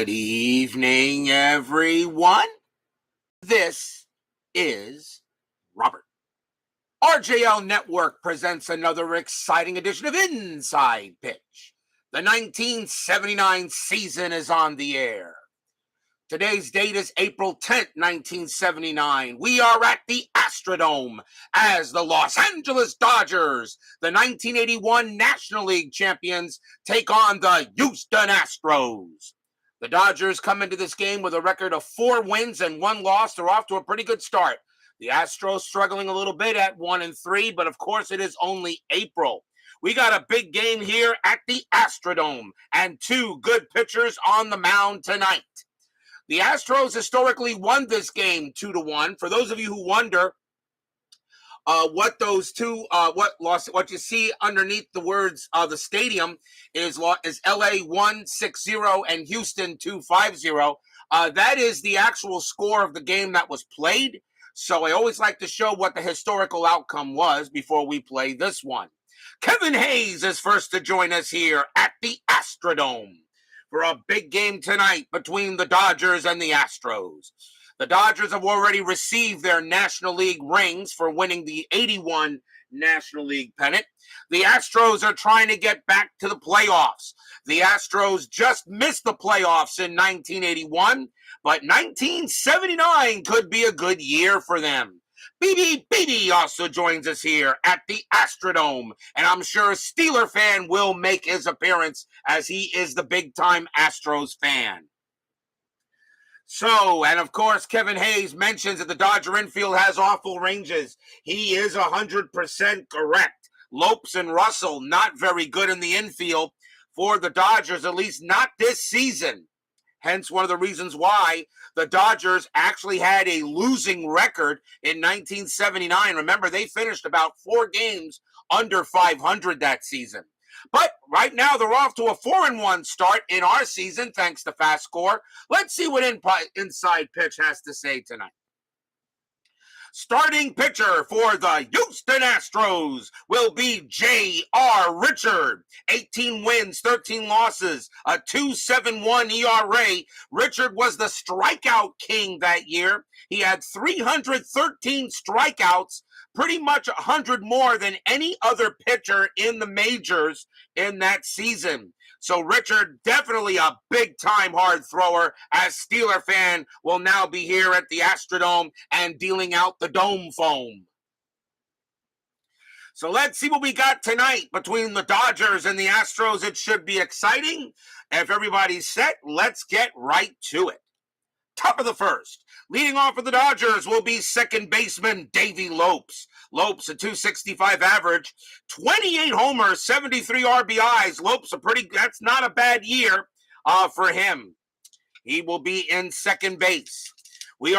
Good evening, everyone. This is Robert. RJL Network presents another exciting edition of Inside Pitch. The 1979 season is on the air. Today's date is April 10th, 1979. We are at the Astrodome as the Los Angeles Dodgers, the 1981 National League champions, take on the Houston Astros. The Dodgers come into this game with a record of 4 wins and 1 loss. They're off to a pretty good start. The Astros struggling a little bit at 1-3, but of course it is only April. We got a big game here at the Astrodome and 2 good pitchers on the mound tonight. The Astros historically won this game 2-1. For those of you who wonder what you see underneath the words the stadium is LA 160 and Houston 250. That is the actual score of the game that was played. So I always like to show what the historical outcome was before we play this one. Kevin Hayes is first to join us here at the Astrodome for a big game tonight between the Dodgers and the Astros. The Dodgers have already received their National League rings for winning the 81 National League pennant. The Astros are trying to get back to the playoffs. The Astros just missed the playoffs in 1981, but 1979 could be a good year for them. BB also joins us here at the Astrodome, and I'm sure a Steeler fan will make his appearance as he is the big-time Astros fan. So, and of course, Kevin Hayes mentions that the Dodger infield has awful ranges. He is 100% correct. Lopes and Russell not very good in the infield for the Dodgers, at least not this season. Hence, one of the reasons why the Dodgers actually had a losing record in 1979. Remember, they finished about 4 games under 500 that season. But right now, they're off to a 4-1 start in our season, thanks to FastScore. Let's see what Inside Pitch has to say tonight. Starting pitcher for the Houston Astros will be J.R. Richard. 18 wins, 13 losses, a 2.71 ERA. Richard was the strikeout king that year. He had 313 strikeouts, pretty much 100 more than any other pitcher in the majors in that season. So Richard, definitely a big-time hard thrower, as Steeler fan will now be here at the Astrodome and dealing out the dome foam. So let's see what we got tonight between the Dodgers and the Astros. It should be exciting. If everybody's set, let's get right to it. Top of the first. Leading off for the Dodgers will be second baseman Davey Lopes. Lopes, a 265 average, 28 homers, 73 RBIs. Lopes, that's not a bad year for him. He will be in second base. The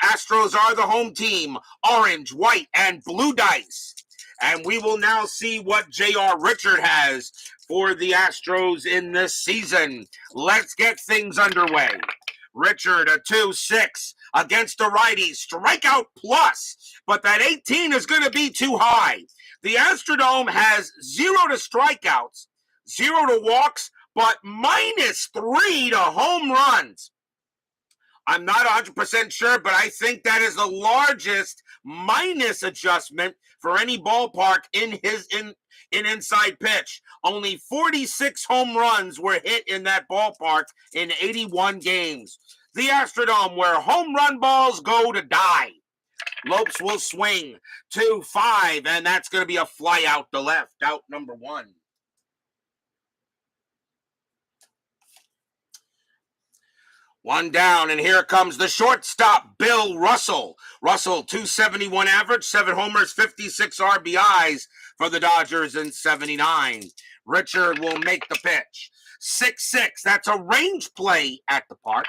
Astros are the home team, orange, white, and blue dice. And we will now see what J.R. Richard has for the Astros in this season. Let's get things underway. Richard, a 2.6 against a righty, strikeout plus, but that 18 is going to be too high. The Astrodome has 0 to strikeouts, 0 to walks, but -3 to home runs. I'm not 100% sure, but I think that is the largest minus adjustment for any ballpark in Inside Pitch. Only 46 home runs were hit in that ballpark in 81 games. The Astrodome, where home run balls go to die. Lopes will swing 2-5, and that's going to be a fly out to left, out number 1. One down, and here comes the shortstop, Bill Russell. Russell, 271 average, 7 homers, 56 RBIs for the Dodgers in 79. Richard will make the pitch. 6-6, that's a range play at the park.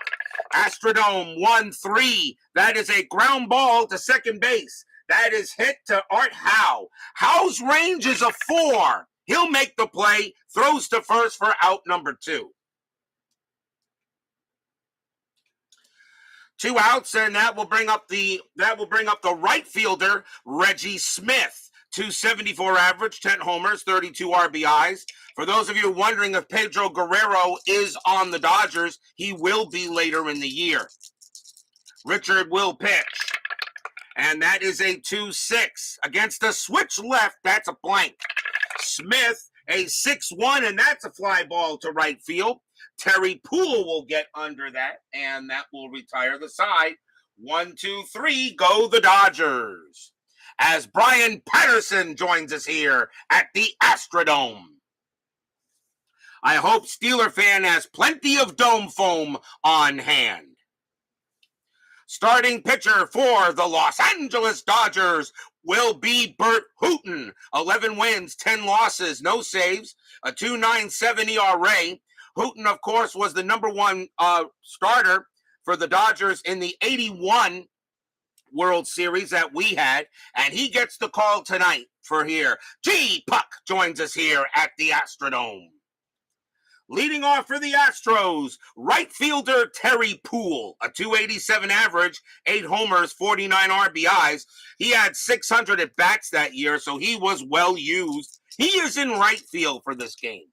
Astrodome, 1-3, that is a ground ball to second base. That is hit to Art Howe. Howe's range is a 4. He'll make the play, throws to first for out number 2. 2 outs, and that will bring up the right fielder, Reggie Smith. 274 average, 10 homers, 32 RBIs. For those of you wondering if Pedro Guerrero is on the Dodgers, he will be later in the year. Richard will pitch. And that is a 2-6. Against a switch left, that's a blank. Smith, a 6-1, and that's a fly ball to right field. Terry Poole will get under that, and that will retire the side. 1, 2, 3, go the Dodgers. As Brian Patterson joins us here at the Astrodome. I hope Steeler fan has plenty of dome foam on hand. Starting pitcher for the Los Angeles Dodgers will be Burt Hooton. 11 wins, 10 losses, no saves, a 2.97 ERA. Hooton, of course, was the number one starter for the Dodgers in the 81 World Series that we had, and he gets the call tonight for here. G-Puck joins us here at the Astrodome. Leading off for the Astros, right fielder Terry Poole, a 287 average, 8 homers, 49 RBIs. He had 600 at-bats that year, so he was well used. He is in right field for this game.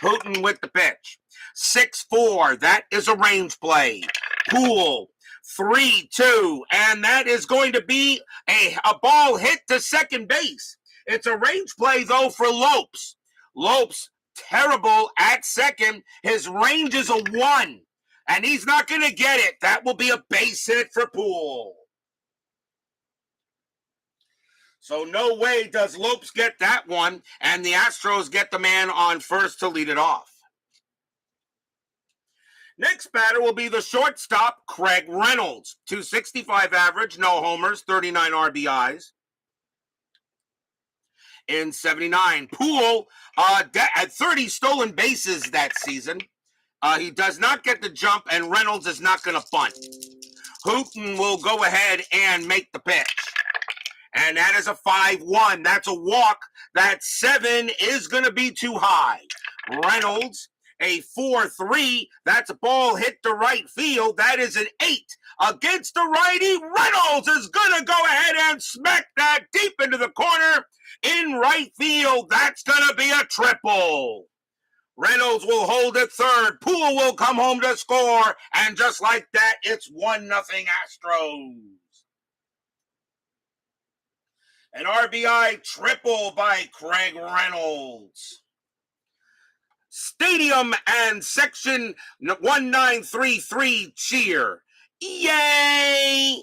Hooton with the pitch. 6-4, that is a range play. Poole, 3-2, and that is going to be a ball hit to second base. It's a range play, though, for Lopes. Lopes, terrible at second. His range is a 1, and he's not going to get it. That will be a base hit for Poole. So no way does Lopes get that one, and the Astros get the man on first to lead it off. Next batter will be the shortstop, Craig Reynolds. 265 average, no homers, 39 RBIs. In 79, Poole had 30 stolen bases that season. He does not get the jump, and Reynolds is not going to bunt. Hooton will go ahead and make the pitch. And that is a 5-1. That's a walk. That 7 is going to be too high. Reynolds, a 4-3. That's a ball hit to right field. That is an 8. Against the righty, Reynolds is going to go ahead and smack that deep into the corner in right field. That's going to be a triple. Reynolds will hold at third. Poole will come home to score. And just like that, it's 1-0 Astros. An RBI triple by Craig Reynolds. Stadium and Section 1933 cheer. Yay!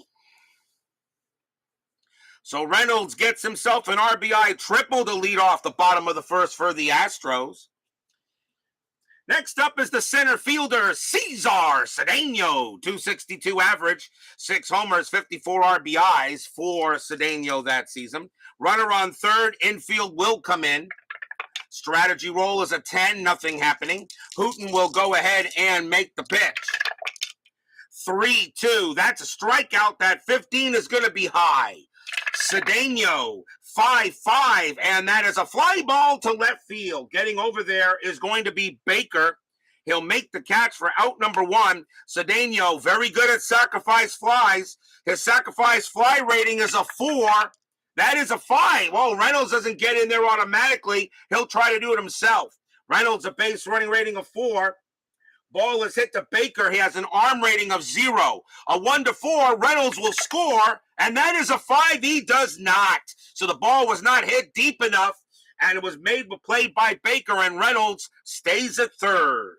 So Reynolds gets himself an RBI triple to lead off the bottom of the first for the Astros. Next up is the center fielder, Cesar Cedano. 262 average, 6 homers, 54 RBIs for Cedano that season. Runner on third, infield will come in. Strategy roll is a 10, nothing happening. Hooton will go ahead and make the pitch. 3-2, that's a strikeout. That 15 is going to be high. Cedano, 5-5, and that is a fly ball to left field. Getting over there is going to be Baker. He'll make the catch for out number 1. Cedano, very good at sacrifice flies. His sacrifice fly rating is a 4. That is a 5. Well, Reynolds doesn't get in there automatically. He'll try to do it himself. Reynolds, a base running rating of 4. Ball is hit to Baker. He has an arm rating of 0. A 1-4, Reynolds will score, and that is a 5. He does not. So the ball was not hit deep enough, and it was played by Baker, and Reynolds stays at third.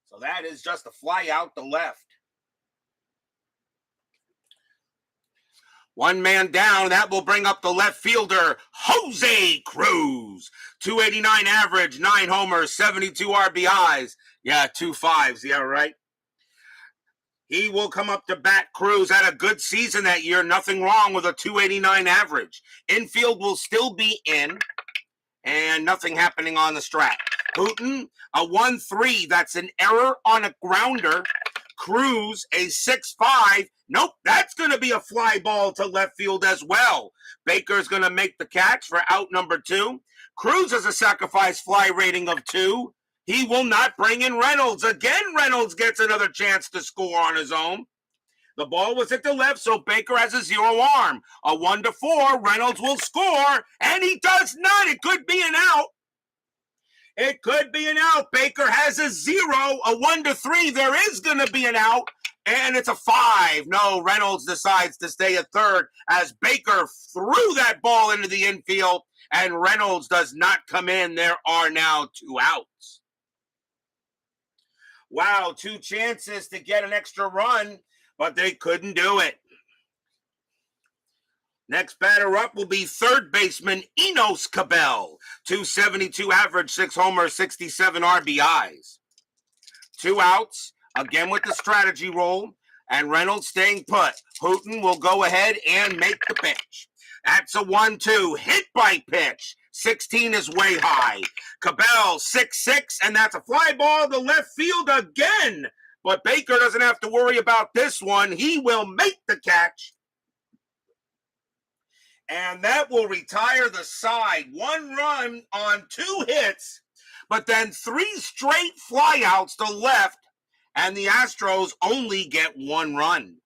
So that is just a fly out the left. One man down, that will bring up the left fielder, Jose Cruz. 289 average, 9 homers, 72 RBIs. Yeah, 2 5s, yeah, right. He will come up to bat. Cruz had a good season that year. Nothing wrong with a 289 average. Infield will still be in, and nothing happening on the strat. Hooton, a 1-3. That's an error on a grounder. Cruz, a 6-5. Nope, that's going to be a fly ball to left field as well. Baker's going to make the catch for out number 2. Cruz has a sacrifice fly rating of 2. He will not bring in Reynolds. Again, Reynolds gets another chance to score on his own. The ball was at the left, so Baker has a 0 arm. A 1-4, Reynolds will score, and he does not. It could be an out. It could be an out. Baker has a 0, a 1-3. There is going to be an out, and it's a 5. No, Reynolds decides to stay at third as Baker threw that ball into the infield, and Reynolds does not come in. There are now 2 outs. Wow, 2 chances to get an extra run, but they couldn't do it. Next batter up will be third baseman Enos Cabell. 272 average, 6 homers, 67 RBIs. 2 outs, again with the strategy roll, and Reynolds staying put. Hooton will go ahead and make the pitch. That's a 1-2, hit by pitch. 16 is way high. Cabell, 6-6, and that's a fly ball to left field again. But Baker doesn't have to worry about this one. He will make the catch. And that will retire the side. 1 run on 2 hits, but then 3 straight flyouts to left, and the Astros only get 1 run.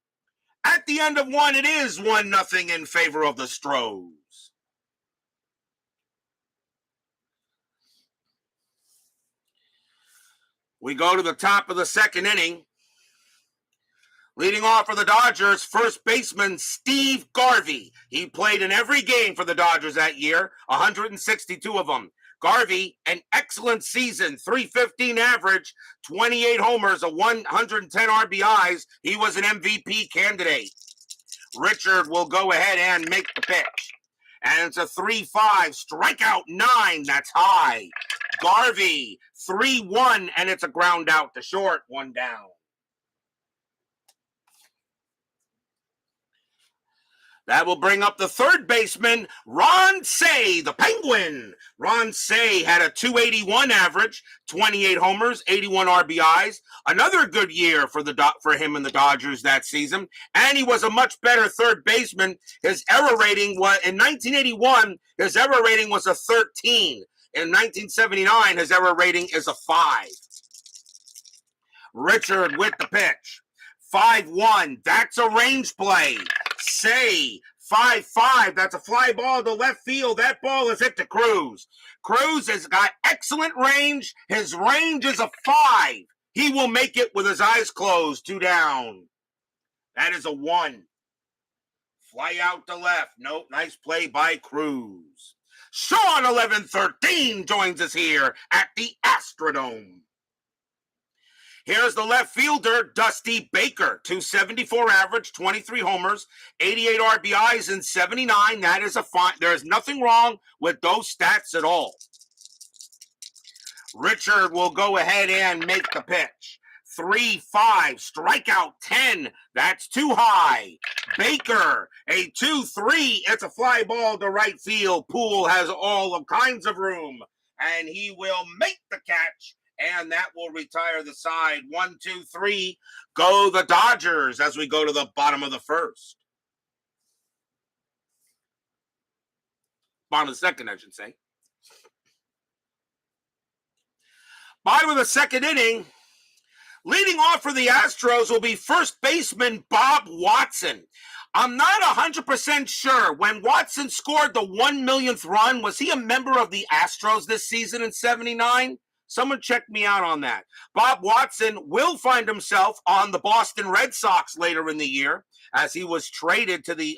At the end of 1, it is 1-0 in favor of the Astros. We go to the top of the second inning. Leading off for the Dodgers, first baseman Steve Garvey. He played in every game for the Dodgers that year, 162 of them. Garvey, an excellent season, 315 average, 28 homers, 110 RBIs. He was an MVP candidate. Richard will go ahead and make the pitch. And it's a 3-5, strikeout 9, that's high. Garvey, 3-1, and it's a ground out to short, 1 down. That will bring up the third baseman, Ron Cey, the Penguin. Ron Cey had a 281 average, 28 homers, 81 RBIs. Another good year for him and the Dodgers that season. And he was a much better third baseman. His error rating was, in 1981, his error rating was a 13. In 1979, his error rating is a 5. Richard with the pitch. 5-1, that's a range play. Say 5-5, that's a fly ball to left field. That ball is hit to Cruz. Cruz has got excellent range. His range is a 5. He will make it with his eyes closed. 2 down. That is a 1. Fly out to left. Nope, nice play by Cruz. Sean 1113 joins us here at the Astrodome. Here's the left fielder, Dusty Baker, 274 average, 23 homers, 88 RBIs, and 79. That is a fine. There is nothing wrong with those stats at all. Richard will go ahead and make the pitch. 3-5, strikeout 10. That's too high. Baker, a 2-3. It's a fly ball to right field. Poole has all kinds of room, and he will make the catch. And that will retire the side. 1, 2, 3. Go the Dodgers as we go to the bottom of the first. Bottom of the second, I should say. Bottom of the second inning. Leading off for the Astros will be first baseman Bob Watson. I'm not 100% sure. When Watson scored the 1 millionth run, was he a member of the Astros this season in 79? Someone check me out on that. Bob Watson will find himself on the Boston Red Sox later in the year, as he was traded to the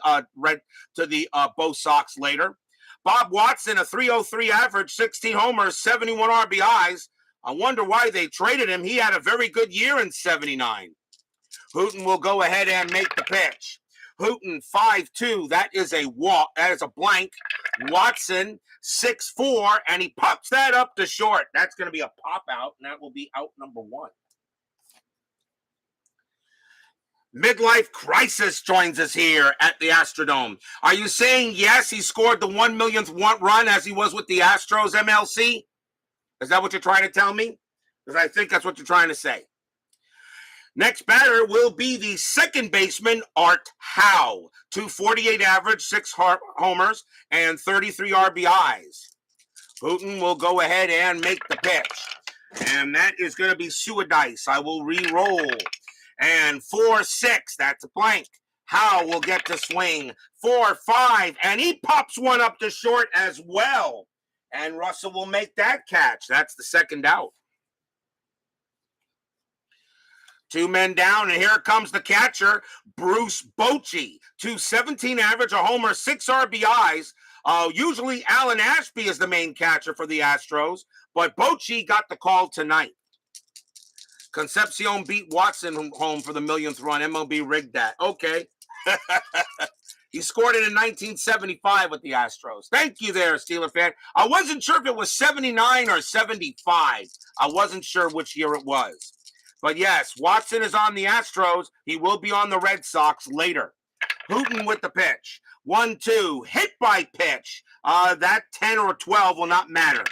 Bo Sox later. Bob Watson, a 303 average, 16 homers, 71 RBIs. I wonder why they traded him. He had a very good year in 79. Hooton will go ahead and make the pitch. Hooton, 5-2. That is a walk. That is a blank. Watson, 6-4, and he pops that up to short. That's going to be a pop out, and that will be out number 1. Midlife Crisis joins us here at the Astrodome. Are you saying yes, he scored the 1 millionth run as he was with the Astros MLC? Is that what you're trying to tell me? Because I think that's what you're trying to say. Next batter will be the second baseman, Art Howe. 248 average, 6 homers, and 33 RBIs. Hooton will go ahead and make the pitch. And that is going to be Suadice. I will re-roll. And 4-6, that's a blank. HOU will get to swing 4-5, and he pops one up to short as well. And Russell will make that catch. That's the second out. 2 men down, and here comes the catcher, Bruce Bochy. .217 average, a homer, 6 RBIs. Usually Alan Ashby is the main catcher for the Astros, but Bochy got the call tonight. Concepcion beat Watson home for the millionth run. MLB rigged that. Okay. He scored it in 1975 with the Astros. Thank you there, Steeler fan. I wasn't sure if it was 79 or 75. I wasn't sure which year it was. But yes, Watson is on the Astros. He will be on the Red Sox later. Hooton with the pitch. 1-2, hit by pitch. That 10 or 12 will not matter.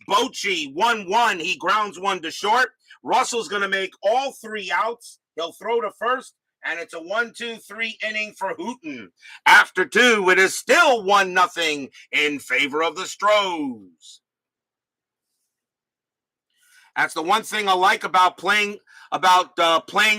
Bochy, 1-1. He grounds one to short. Russell's going to make all 3 outs. He'll throw to first, and it's a 1-2-3 inning for Hooton. After 2, it is still 1-0 in favor of the Astros. That's the one thing I like about playing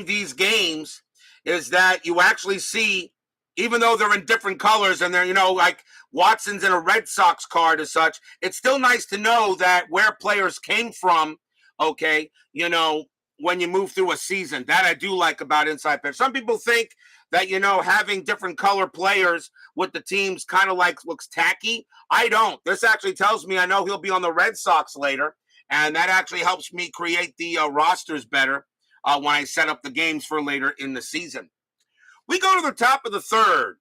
these games, is that you actually see, even though they're in different colors and they're, like Watson's in a Red Sox card as such, it's still nice to know that where players came from, okay, when you move through a season. That I do like about Inside Pitch. Some people think that, having different color players with the teams kind of looks tacky. I don't. This actually tells me I know he'll be on the Red Sox later, and that actually helps me create the rosters better when I set up the games for later in the season. We go to the top of the third.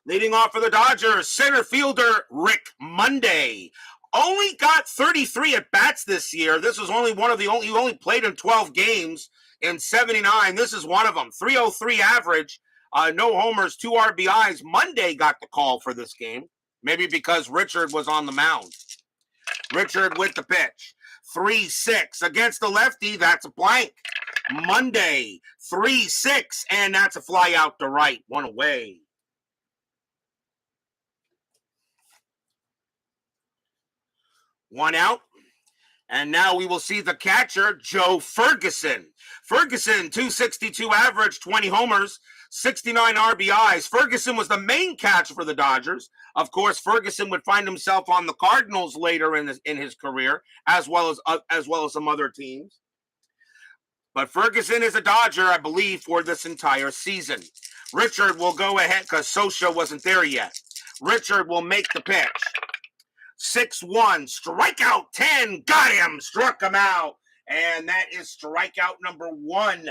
Leading off for the Dodgers, center fielder Rick Monday. Only got 33 at-bats this year. This was only one of the only, he only played in 12 games in 79. This is one of them. 303 average, no homers, 2 RBIs. Monday got the call for this game, maybe because Richard was on the mound. Richard with the pitch. 3-6 against the lefty. That's a blank. Monday, 3-6, and that's a fly out to right. One away. One out. And now we will see the catcher, Joe Ferguson. Ferguson, .262 average, 20 homers, 69 RBIs. Ferguson was the main catcher for the Dodgers. Of course, Ferguson would find himself on the Cardinals later in his career, as well as some other teams. But Ferguson is a Dodger, I believe, for this entire season. Richard will go ahead because Socha wasn't there yet. Richard will make the pitch. 6-1, strikeout 10, got him, struck him out. And that is strikeout number 1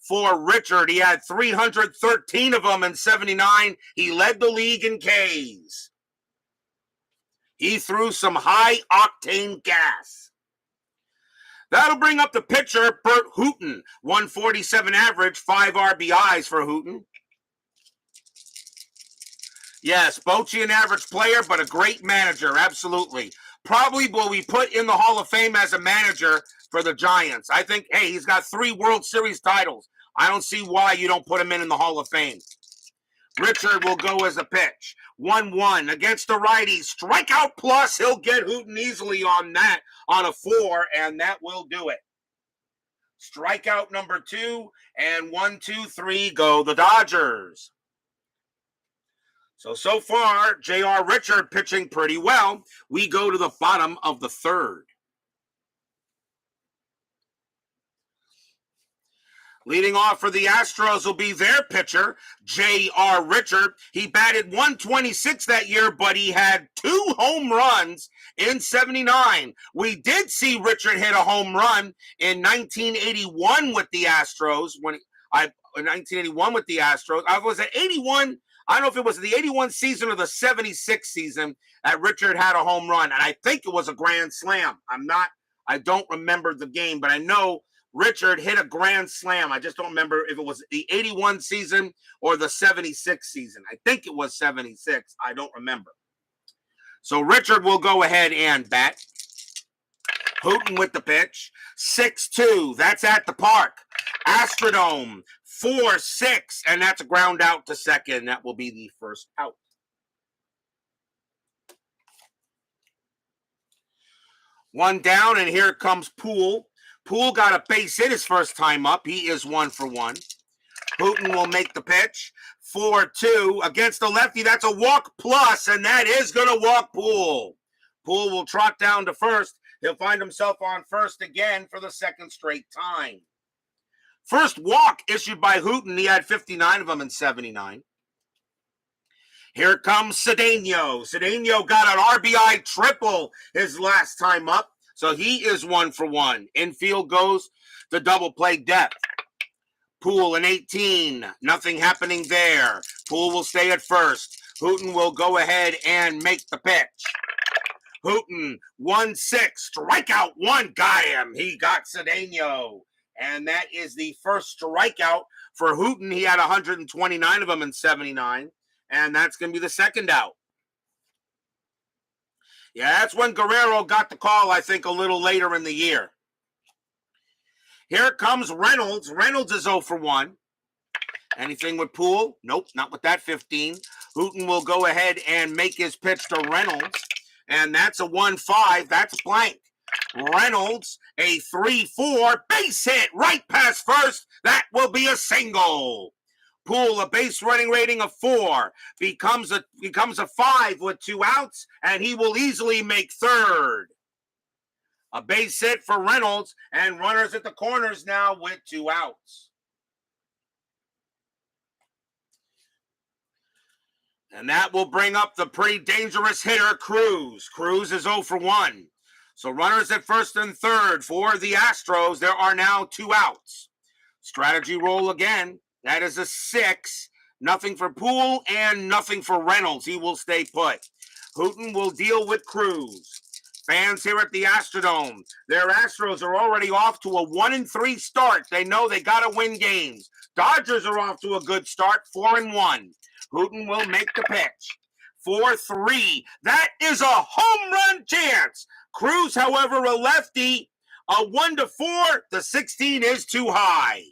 for Richard. He had 313 of them in 79. He led the league in Ks. He threw some high-octane gas. That'll bring up the pitcher, Burt Hooton. 147 average, 5 RBIs for Hooton. Yes, Bochy, an average player, but a great manager, absolutely. Probably will be put in the Hall of Fame as a manager for the Giants. I think, hey, he's got 3 World Series titles. I don't see why you don't put him in the Hall of Fame. Richard will go as a pitch. 1-1 against the righty. Strikeout plus. He'll get Hooton easily on that, on a 4, and that will do it. Strikeout number 2, and 1, 2, 3 go the Dodgers. So far, J.R. Richard pitching pretty well. We go to the bottom of the third. Leading off for the Astros will be their pitcher, J.R. Richard. He batted 126 that year, but he had 2 home runs in 79. We did see Richard hit a home run in 1981 with the Astros. In 1981 with the Astros. I was at 81. I don't know if it was the 81 season or the 76 season that Richard had a home run, and I think it was a grand slam. I don't remember the game, but I know Richard hit a grand slam. I just don't remember if it was the 81 season or the 76 season. I think it was 76. I don't remember. So Richard will go ahead and bat. Hooton with the pitch. 6-2. That's at the park. Astrodome. 4-6, and that's a ground out to second. That will be the first out. One down, and here comes Poole. Poole got a base hit his first time up. He is 1 for 1. Hooton will make the pitch. 4-2 against the lefty. That's a walk plus, and that is going to walk Poole. Poole will trot down to first. He'll find himself on first again for the second straight time. First walk issued by Hooton. He had 59 of them in 79. Here comes Cedano. Cedano got an RBI triple his last time up, so he is 1 for 1. Infield goes the double play depth. Poole in 18. Nothing happening there. Poole will stay at first. Hooton will go ahead and make the pitch. Hooton, 1-6. Strikeout 1. Got him. He got Cedano. And that is the first strikeout for Hooton. He had 129 of them in 79. And that's going to be the second out. Yeah, that's when Guerrero got the call, I think, a little later in the year. Here comes Reynolds. Reynolds is 0 for 1. Anything with Poole? Nope, not with that 15. Hooton will go ahead and make his pitch to Reynolds. And that's a 1-5. That's blank. Reynolds, a 3-4. Base hit right past first. That will be a single. Poole, a base running rating of 4. Becomes a 5 with 2 outs. And he will easily make third. A base hit for Reynolds, and runners at the corners now with 2 outs. And that will bring up the pretty dangerous hitter, Cruz. Cruz is 0 for 1. So runners at first and third for the Astros. There are now 2 outs. Strategy roll again. That is a 6. Nothing for Poole and nothing for Reynolds. He will stay put. Hooton will deal with Cruz. Fans here at the Astrodome, their Astros are already off to a 1-3 start. They know they got to win games. Dodgers are off to a good start, 4-1. Hooton will make the pitch. 4-3. That is a home run chance. Cruz, however, a lefty, a 1-4. The 16 is too high.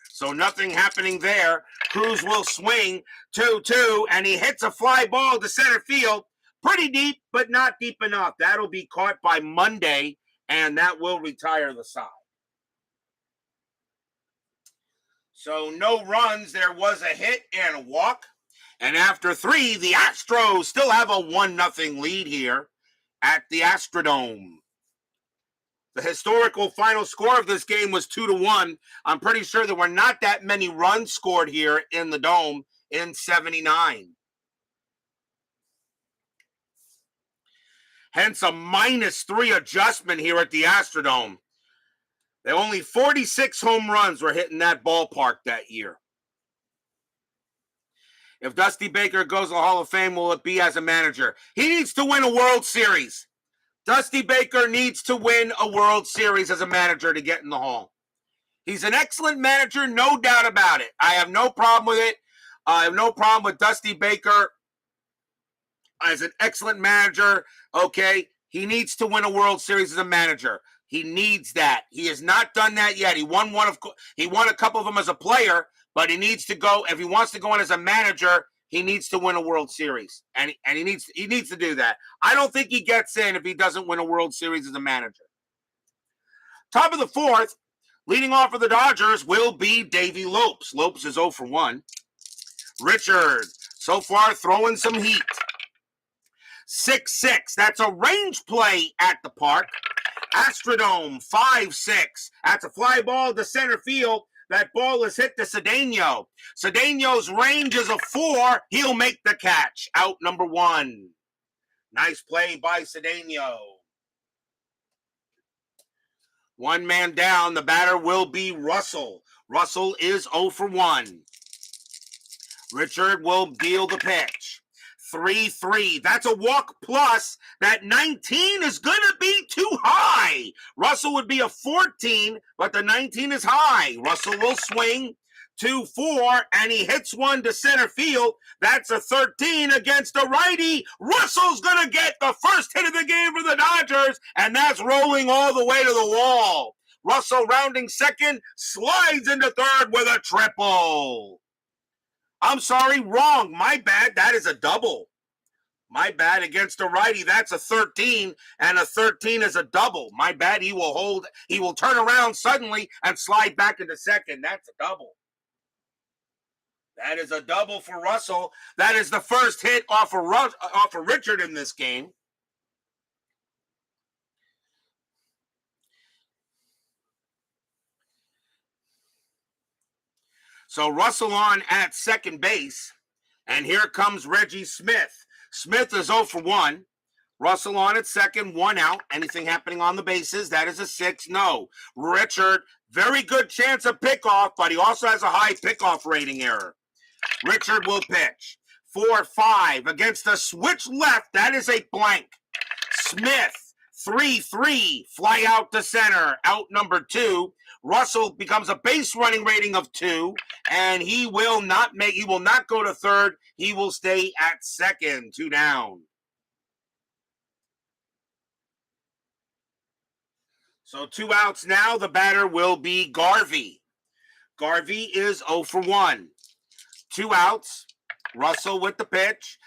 So nothing happening there. Cruz will swing 2-2, and he hits a fly ball to center field. Pretty deep, but not deep enough. That'll be caught by Monday, and that will retire the side. So no runs. There was a hit and a walk. And after 3, the Astros still have a 1-0 lead here at the Astrodome. The historical final score of this game was 2-1. I'm pretty sure there were not that many runs scored here in the Dome in 79. Hence a -3 adjustment here at the Astrodome. There only 46 home runs were hit in that ballpark that year. If Dusty Baker goes to the Hall of Fame, will it be as a manager? He needs to win a World Series. Dusty Baker needs to win a World Series as a manager to get in the Hall. He's an excellent manager, no doubt about it. I have no problem with it. I have no problem with Dusty Baker as an excellent manager. Okay, he needs to win a World Series as a manager. He needs that. He has not done that yet. He won a couple of them as a player, but he needs to go. If he wants to go in as a manager, he needs to win a World Series, and he needs to do that. I don't think he gets in if he doesn't win a World Series as a manager. Top of the 4th, leading off for the Dodgers will be Davey Lopes. Lopes is 0 for 1. Richard, so far throwing some heat. 6-6. That's a range play at the park. Astrodome, 5-6. That's a fly ball to center field. That ball is hit to Cedano. Cedano's range is a 4. He'll make the catch. Out number 1. Nice play by Cedano. 1 man down. The batter will be Russell. Russell is 0 for 1. Richard will deal the pitch. 3-3. That's a walk plus. That 19 is going to be too high. Russell would be a 14, but the 19 is high. Russell will swing 2-4, and he hits one to center field. That's a 13 against a righty. Russell's going to get the first hit of the game for the Dodgers, and that's rolling all the way to the wall. Russell rounding second, slides into third with a triple. I'm sorry, wrong. My bad. That is a double. My bad, against a righty, that's a 13, and a 13 is a double. My bad, he will turn around suddenly and slide back into second. That's a double. That is a double for Russell. That is the first hit off of Richard in this game. So Russell on at second base, and here comes Reggie Smith. Smith is 0 for 1. Russell on at second, 1 out. Anything happening on the bases? That is a 6. No. Richard, very good chance of pickoff, but he also has a high pickoff rating error. Richard will pitch. 4-5 against the switch left. That is a blank. Smith, 3-3, fly out to center. Out number 2. Russell becomes a base running rating of 2, and he will not go to third. He will stay at second, 2 down. So 2 outs now. The batter will be Garvey. Garvey is 0 for 1. 2 outs. Russell with the pitch.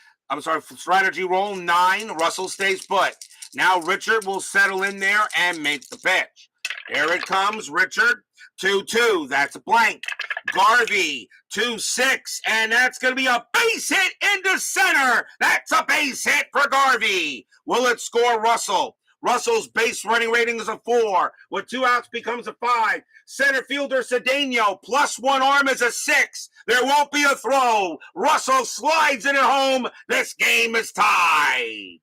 Strategy roll 9. Russell stays put. Now Richard will settle in there and make the pitch. Here it comes, Richard. 2-2. That's a blank. Garvey, 2-6. And that's going to be a base hit into center. That's a base hit for Garvey. Will it score Russell? Russell's base running rating is a 4. With 2 outs becomes a 5. Center fielder Cedano plus 1 arm is a 6. There won't be a throw. Russell slides it at home. This game is tied.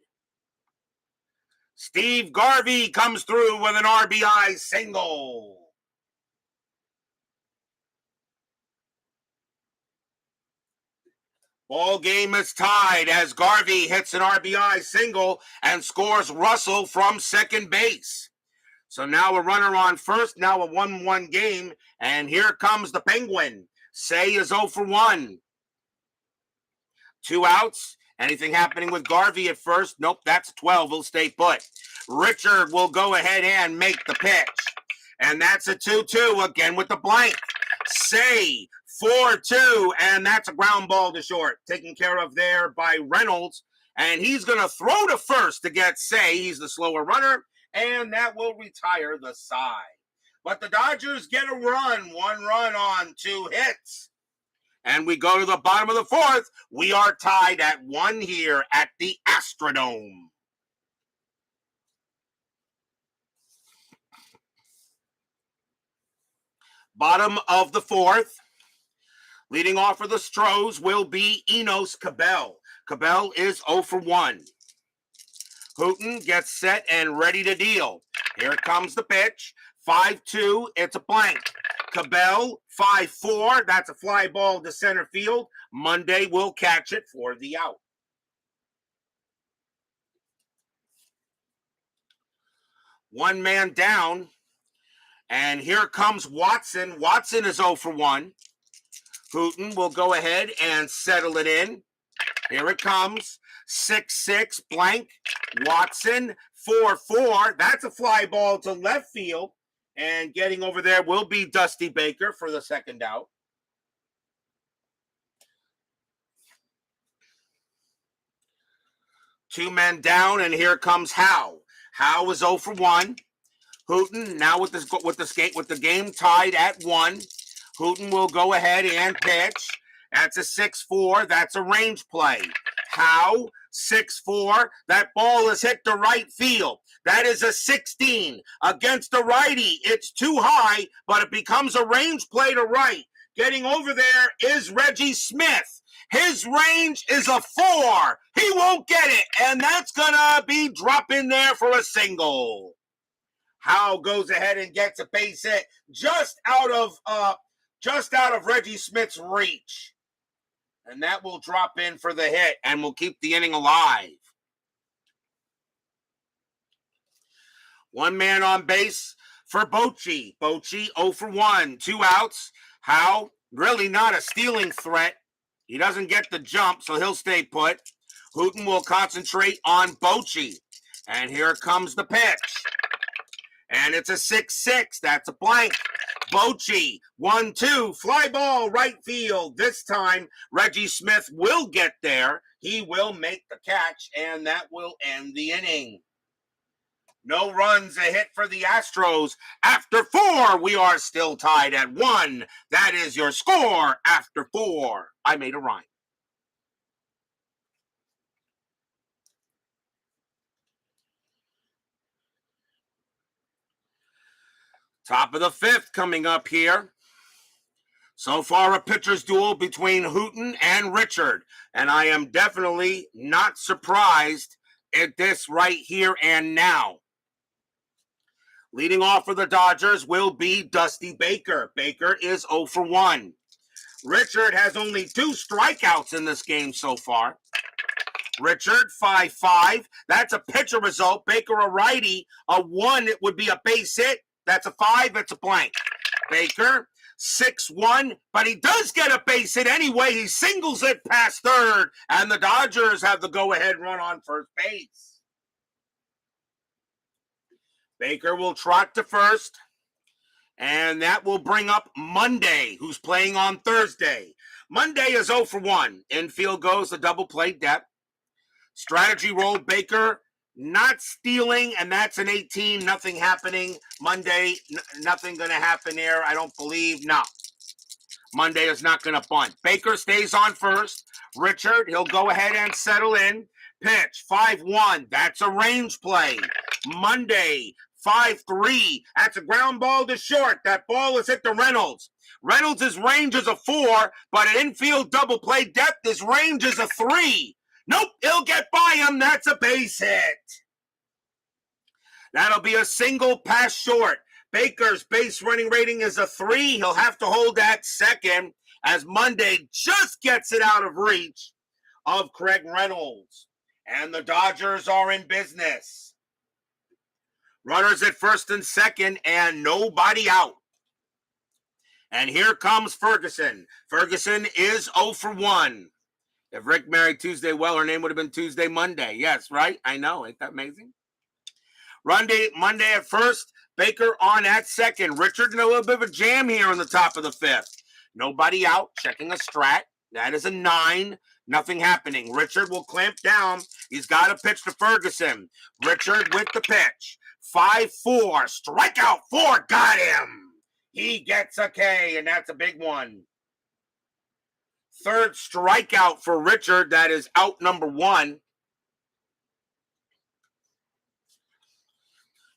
Steve Garvey comes through with an RBI single. Ball game is tied as Garvey hits an RBI single and scores Russell from second base. So now a runner on first, now a 1-1 game, and here comes the Penguin. Say is 0 for 1. 2 outs. Anything happening with Garvey at first? Nope, that's 12. He'll stay put. Richard will go ahead and make the pitch. And that's a 2-2 again with the blank. Say 4-2, and that's a ground ball to short. Taken care of there by Reynolds. And he's going to throw to first to get Say. He's the slower runner, and that will retire the side. But the Dodgers get a run. 1 run on 2 hits. And we go to the bottom of the 4th. We are tied at 1 here at the Astrodome. Bottom of the 4th. Leading off for the Astros will be Enos Cabell. Cabell is 0 for 1. Hooton gets set and ready to deal. Here comes the pitch. 5-2. It's a blank. Cabell, 5-4. That's a fly ball to center field. Monday will catch it for the out. One man down. And here comes Watson. Watson is 0 for 1. Hooton will go ahead and settle it in. Here it comes. 6-6 blank. Watson, 4-4. That's a fly ball to left field. And getting over there will be Dusty Baker for the second out. Two men down, and here comes HOU. HOU is 0 for 1. Hooton now with the game tied at 1. Hooton will go ahead and pitch. That's a 6-4. That's a range play. HOU, 6-4. That ball is hit to right field. That is a 16 against the righty. It's too high, but it becomes a range play to right. Getting over there is Reggie Smith. His range is a 4. He won't get it, and that's going to be dropping there for a single. HOU goes ahead and gets a base hit just out of Reggie Smith's reach. And that will drop in for the hit and will keep the inning alive. One man on base for Bochy. Bochy 0 for 1. 2 outs. HOU really not a stealing threat. He doesn't get the jump, so he'll stay put. Hooton will concentrate on Bochy. And here comes the pitch. And it's a 6-6. That's a blank. Bochy, 1-2, fly ball right field. This time, Reggie Smith will get there. He will make the catch, and that will end the inning. No runs, a hit for the Astros. After 4, we are still tied at 1. That is your score after 4. I made a rhyme. Top of the 5th coming up here. So far, a pitcher's duel between Hooton and Richard. And I am definitely not surprised at this right here and now. Leading off for the Dodgers will be Dusty Baker. Baker is 0 for 1. Richard has only 2 strikeouts in this game so far. Richard, 5-5. That's a pitcher result. Baker, a righty. A 1, it would be a base hit. That's a 5, it's a blank. Baker, 6-1, but he does get a base hit anyway. He singles it past third, and the Dodgers have the go-ahead run on first base. Baker will trot to first, and that will bring up Monday, who's playing on Thursday. Monday is 0 for 1. Infield goes the double play depth. Strategy roll, Baker not stealing, and that's an 18. Nothing happening. Monday, nothing going to happen there, I don't believe. No. Monday is not going to bunt. Baker stays on first. Richard, he'll go ahead and settle in. Pitch, 5-1. That's a range play. Monday, 5-3. That's a ground ball to short. That ball is hit to Reynolds. Reynolds' range is a 4, but at infield double play depth, his range is a 3. Nope, he'll get by him. That's a base hit. That'll be a single pass short. Baker's base running rating is a 3. He'll have to hold that second as Monday just gets it out of reach of Craig Reynolds. And the Dodgers are in business. Runners at first and second and nobody out. And here comes Ferguson. Ferguson is 0 for 1. If Rick married Tuesday well, her name would have been Tuesday Monday. Yes, right? I know. Ain't that amazing? Monday at first. Baker on at second. Richard in a little bit of a jam here in the top of the 5th. Nobody out. Checking a strat. That is a 9. Nothing happening. Richard will clamp down. He's got a pitch to Ferguson. Richard with the pitch. 5-4. Strikeout 4. Got him. He gets a K, and that's a big one. 3rd strikeout for Richard. That is out number 1.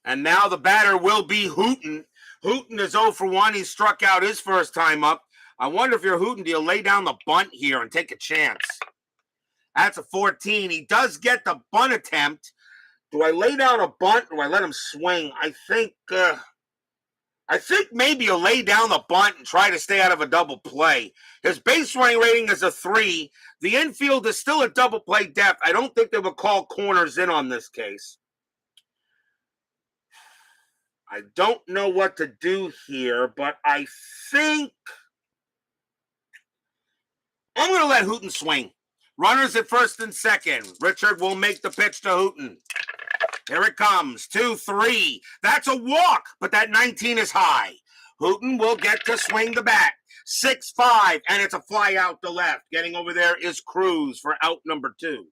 And now the batter will be Hooton. Hooton is 0 for 1. He struck out his first time up. I wonder if you're Hooton, do you lay down the bunt here and take a chance? That's a 14. He does get the bunt attempt. Do I lay down a bunt or do I let him swing? I think maybe you lay down the bunt and try to stay out of a double play. His base running rating is a 3. The infield is still a double play depth. I don't think they would call corners in on this case. I don't know what to do here, but I think I'm going to let Hooton swing. Runners at first and second. Richard will make the pitch to Hooton. Here it comes. 2-3. That's a walk, but that 19 is high. Hooton will get to swing the bat. 6-5, and it's a fly out to left. Getting over there is Cruz for out number 2.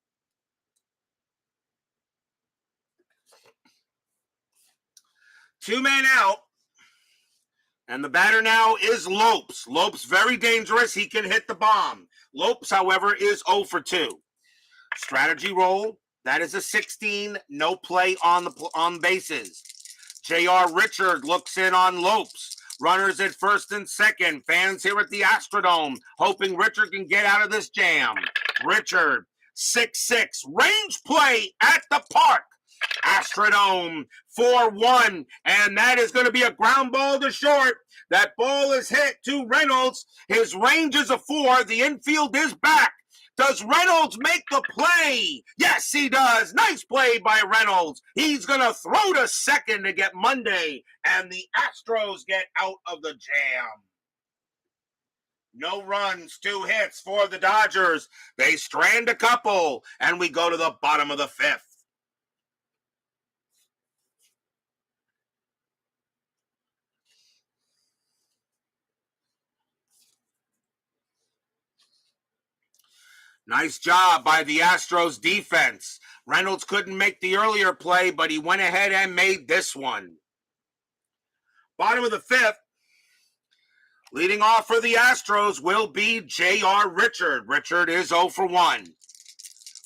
Two men out. And the batter now is Lopes. Lopes, very dangerous. He can hit the bomb. Lopes, however, is 0 for 2. Strategy roll. That is a 16. No play on bases. J.R. Richard looks in on Lopes. Runners at first and second. Fans here at the Astrodome hoping Richard can get out of this jam. Richard, 6-6. Range play at the park. Astrodome, 4-1. And that is going to be a ground ball to short. That ball is hit to Reynolds. His range is a 4. The infield is back. Does Reynolds make the play? Yes, he does. Nice play by Reynolds. He's going to throw to second to get Monday, and the Astros get out of the jam. No runs, 2 hits for the Dodgers. They strand a couple, and we go to the bottom of the 5th. Nice job by the Astros defense. Reynolds couldn't make the earlier play, but he went ahead and made this one. Bottom of the fifth, leading off for the Astros will be J.R. Richard. Richard is 0 for 1.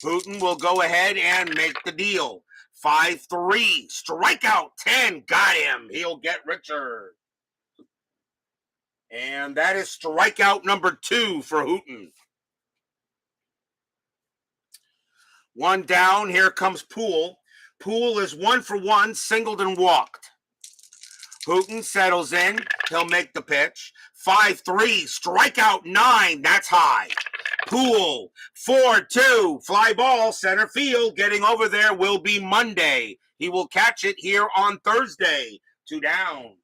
Hooton will go ahead and make the deal. 5-3, strikeout 10, got him. He'll get Richard. And that is strikeout number 2 for Hooton. One down, here comes Poole. Poole is 1 for 1, singled and walked. Hooton settles in, he'll make the pitch. 5-3, strikeout 9, that's high. Poole, 4-2, fly ball, center field. Getting over there will be Monday. He will catch it here on Thursday. 2 down.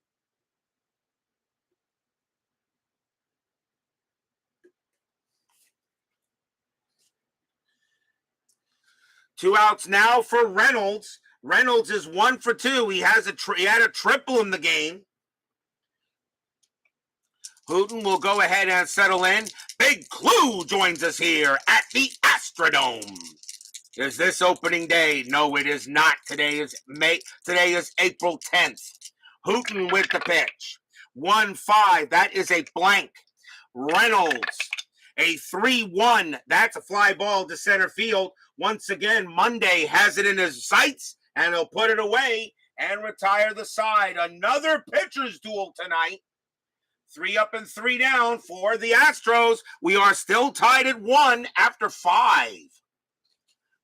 Two outs now for Reynolds. Reynolds is 1 for 2. He had a triple in the game. Hooton will go ahead and settle in. Big Clue joins us here at the Astrodome. Is this opening day? No, it is not. Today is April 10th. Hooton with the pitch. 1-5. That is a blank. Reynolds, a 3-1. That's a fly ball to center field. Once again, Monday has it in his sights, and he'll put it away and retire the side. Another pitcher's duel tonight. 3 up and 3 down for the Astros. We are still tied at 1 after 5.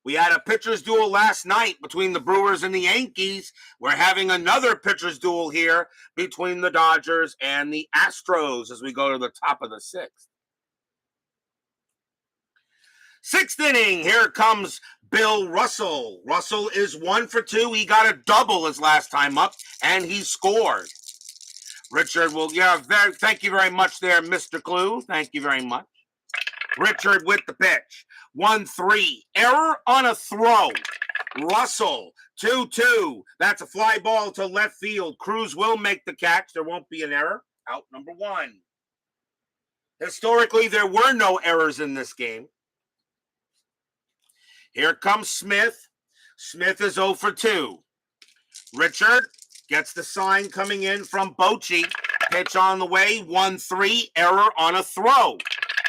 We had a pitcher's duel last night between the Brewers and the Yankees. We're having another pitcher's duel here between the Dodgers and the Astros as we go to the top of the 6th. 6th inning, here comes Bill Russell. Russell is 1 for 2. He got a double his last time up, and he scored. Richard will, thank you very much there, Mr. Clue. Thank you very much. Richard with the pitch. 1-3, error on a throw. Russell, 2-2. That's a fly ball to left field. Cruz will make the catch. There won't be an error. Out number 1. Historically, there were no errors in this game. Here comes Smith. Smith is 0 for 2. Richard gets the sign coming in from Bochy. Pitch on the way. 1-3. Error on a throw.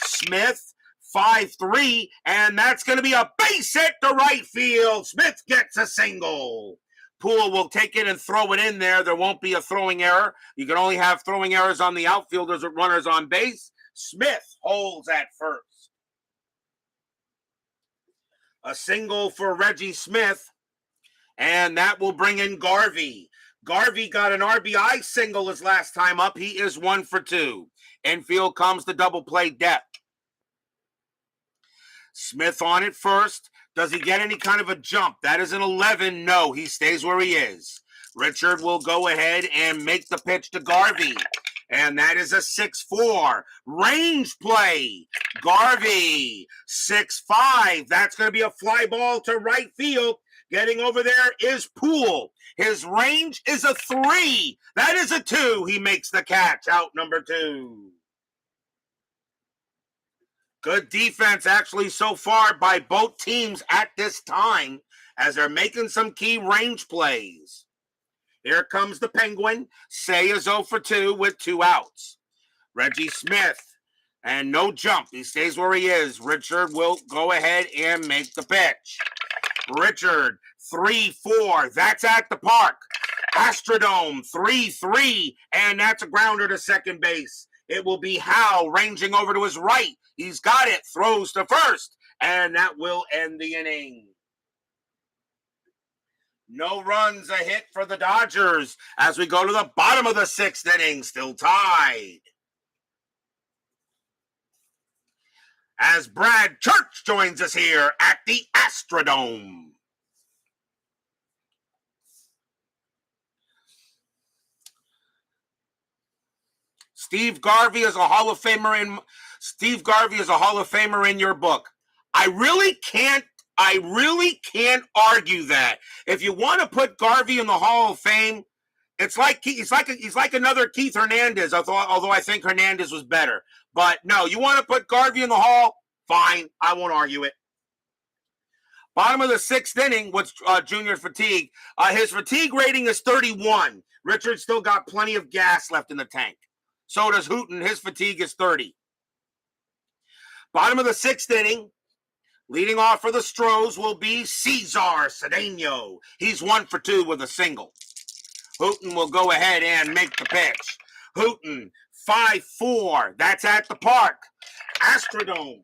Smith, 5-3. And that's going to be a base hit to right field. Smith gets a single. Poole will take it and throw it in there. There won't be a throwing error. You can only have throwing errors on the outfielders with runners on base. Smith holds at first. A single for Reggie Smith, and that will bring in Garvey. Garvey got an RBI single his last time up. He is 1 for 2. Infield comes the double play depth. Smith on it first. Does he get any kind of a jump? That is an 11. No, he stays where he is. Richard will go ahead and make the pitch to Garvey. And that is a 6-4. Range play. Garvey, 6-5. That's going to be a fly ball to right field. Getting over there is Poole. His range is a 3. That is a 2. He makes the catch. Out number 2. Good defense actually so far by both teams at this time as they're making some key range plays. Here comes the Penguin. Say is 0 for 2 with 2 outs. Reggie Smith, and no jump. He stays where he is. Richard will go ahead and make the pitch. Richard, 3-4. That's at the park. Astrodome, 3-3. And that's a grounder to second base. It will be HOU ranging over to his right. He's got it. Throws to first. And that will end the inning. No runs, a hit for the Dodgers as we go to the bottom of the 6th inning, still tied. As Brad Church joins us here at the Astrodome. Steve Garvey is a Hall of Famer in your book. I really can't argue that. If you want to put Garvey in the Hall of Fame, he's like another Keith Hernandez, although I think Hernandez was better. But no, you want to put Garvey in the Hall, Fine, I won't argue it. Bottom of the sixth inning with Junior fatigue. His fatigue rating is 31. Richard still got plenty of gas left in the tank. So does Hooton. His fatigue is 30. Bottom of the sixth inning, leading off for the Astros will be Cesar Cedano. He's 1 for 2 with a single. Hooton will go ahead and make the pitch. Hooton, 5-4. That's at the park. Astrodome.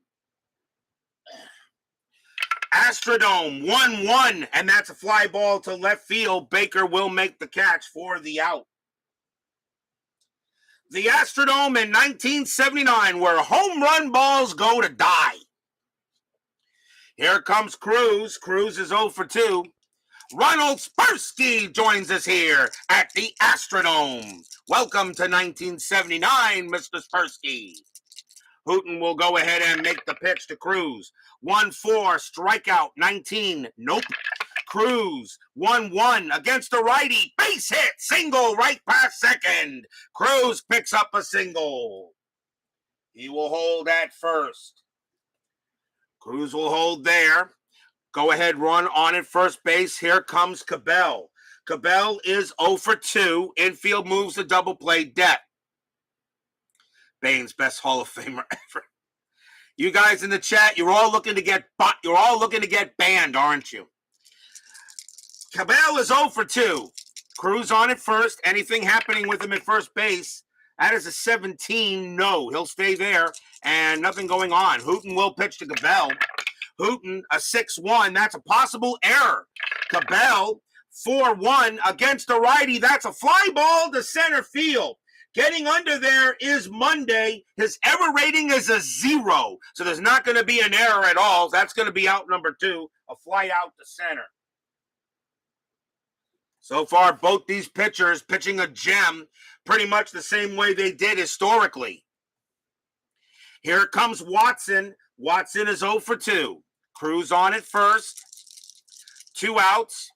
Astrodome, 1-1. And that's a fly ball to left field. Baker will make the catch for the out. The Astrodome in 1979, where home run balls go to die. Here comes Cruz. Cruz is 0 for 2. Reynolds joins us here at the Astrodome. Welcome to 1979, Mr. Spersky. Hooton will go ahead and make the pitch to Cruz. 1-4, strikeout, 19. Nope. Cruz, 1-1 against the righty. Base hit, single right past second. Cruz picks up a single. He will hold at first. Cruz will hold there. Go ahead, run on at first base. Here comes Cabell. Cabell is 0 for 2. Infield moves to double play depth. Bane's best Hall of Famer ever. You guys in the chat, you're all looking to get banned, aren't you? Cabell is 0 for 2. Cruz on at first. Anything happening with him at first base? That is a 17. No, he'll stay there and nothing going on. Hooton will pitch to Cabell. Hooton, a 6-1. That's a possible error. Cabell, 4-1 against the righty. That's a fly ball to center field. Getting under there is Monday. His error rating is a 0. So there's not going to be an error at all. That's going to be out number 2, a fly out to center. So far, both these pitchers pitching a gem pretty much the same way they did historically. Here comes Watson. Watson is 0 for 2. Cruz on at first. 2 outs.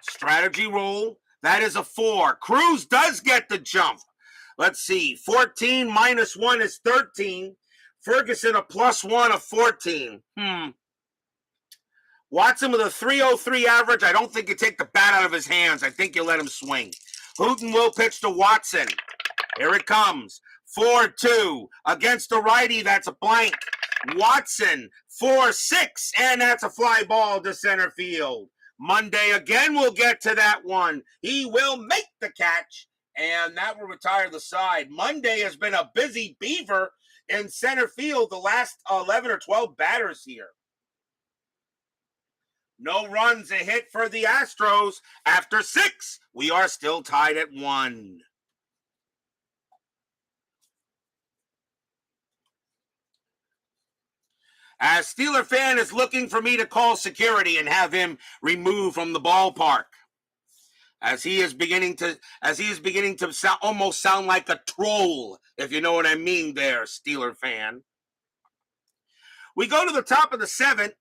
Strategy roll. That is a 4. Cruz does get the jump. Let's see. 14 minus 1 is 13. Ferguson a +1 of 14. Watson with a 3.03 average. I don't think you take the bat out of his hands. I think you let him swing. Hooton will pitch to Watson. Here it comes. 4-2 against the righty. That's a blank. Watson, 4-6, and that's a fly ball to center field. Monday again, we'll get to that one. He will make the catch, and that will retire the side. Monday has been a busy beaver in center field the last 11 or 12 batters here. No runs, a hit for the Astros. After 6, we are still tied at 1. As Steeler fan is looking for me to call security and have him removed from the ballpark. As he is beginning to almost sound like a troll, if you know what I mean there, Steeler fan. We go to the top of the 7th.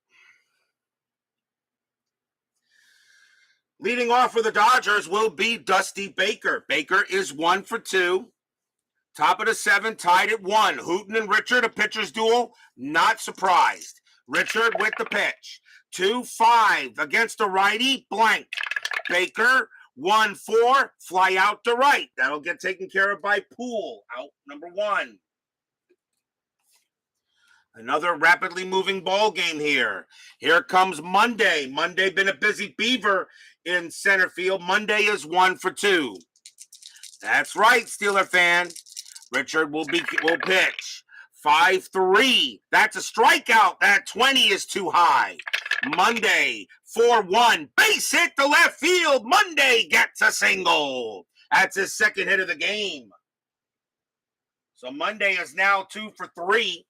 Leading off for the Dodgers will be Dusty Baker. Baker is 1 for 2. Top of the 7th, tied at 1. Hooton and Richard, a pitcher's duel. Not surprised. Richard with the pitch. 2-5 against the righty, blank. Baker, 1-4, fly out to right. That'll get taken care of by Poole. Out number 1. Another rapidly moving ball game here. Here comes Monday. Monday been a busy beaver in center field. Monday is 1 for 2. That's right, Steeler fan. Richard will pitch. 5-3. That's a strikeout. That 20 is too high. Monday, 4-1. Base hit to left field. Monday gets a single. That's his second hit of the game. So Monday is now 2 for 3.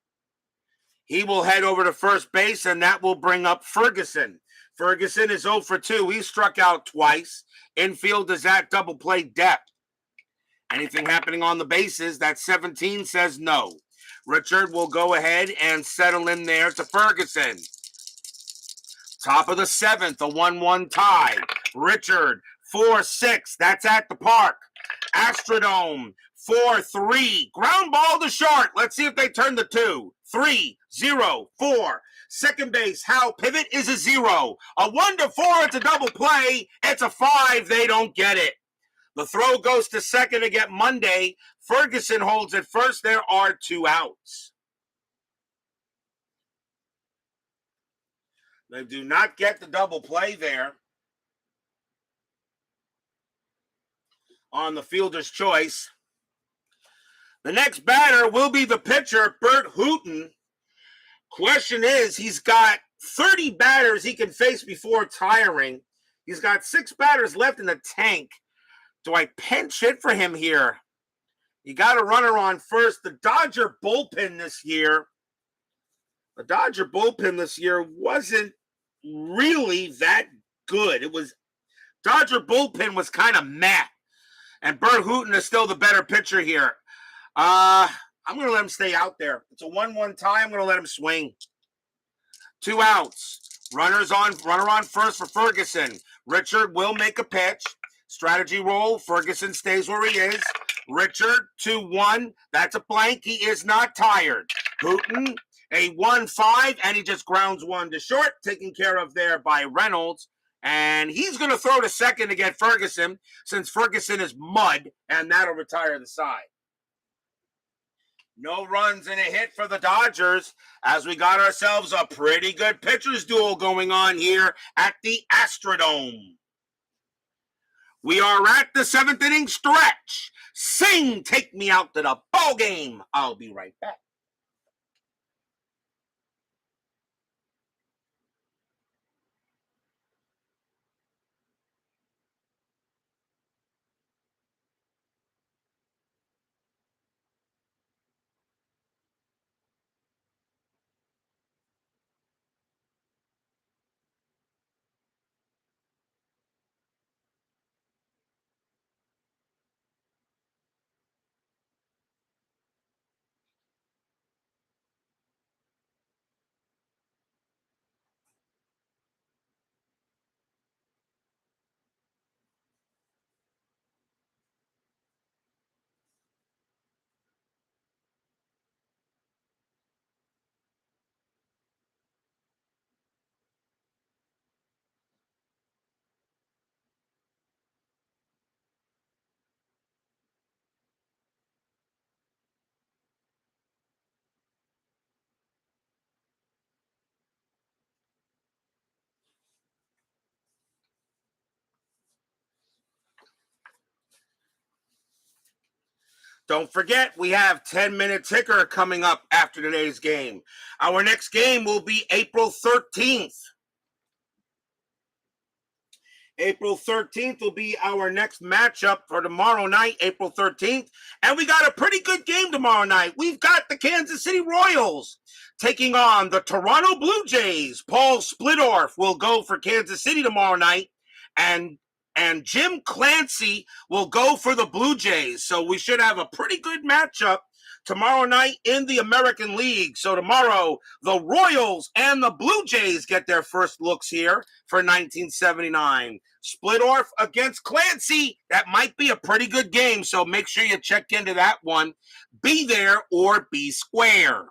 He will head over to first base, and that will bring up Ferguson. Ferguson is 0 for 2. He struck out twice. Infield is at double play depth. Anything happening on the bases, that 17 says no. Richard will go ahead and settle in there to Ferguson. Top of the 7th, a 1-1 tie. Richard, 4-6. That's at the park. Astrodome, 4-3. Ground ball to short. Let's see if they turn the 2. 3-0-4. Second base, HOU pivot is a 0. A 1-4, it's a double play. It's a 5. They don't get it. The throw goes to second to get Monday. Ferguson holds it first. There are 2 outs. They do not get the double play there on the fielder's choice. The next batter will be the pitcher, Burt Hooton. Question is, he's got 30 batters he can face before tiring. He's got 6 batters left in the tank. Do I pinch hit for him here? You got a runner on first. The Dodger bullpen this year wasn't really that good. Dodger bullpen was kind of meh. And Burt Hooton is still the better pitcher here. I'm going to let him stay out there. It's a 1-1 tie. I'm going to let him swing. 2 outs. Runner on first for Ferguson. Richard will make a pitch. Strategy roll. Ferguson stays where he is. Richard, 2-1. That's a blank. He is not tired. Hooton, a 1-5, and he just grounds one to short, taken care of there by Reynolds. And he's going to throw to second to get Ferguson, since Ferguson is mud, and that'll retire the side. No runs and a hit for the Dodgers, as we got ourselves a pretty good pitcher's duel going on here at the Astrodome. We are at the 7th inning stretch. Sing, take me out to the ball game. I'll be right back. Don't forget, we have 10-minute ticker coming up after today's game. Our next game will be April 13th. April 13th will be our next matchup for tomorrow night, April 13th. And we got a pretty good game tomorrow night. We've got the Kansas City Royals taking on the Toronto Blue Jays. Paul Splittorff will go for Kansas City tomorrow night. And Jim Clancy will go for the Blue Jays. So we should have a pretty good matchup tomorrow night in the American League. So tomorrow, the Royals and the Blue Jays get their first looks here for 1979. Splittorff against Clancy. That might be a pretty good game, so make sure you check into that one. Be there or be square.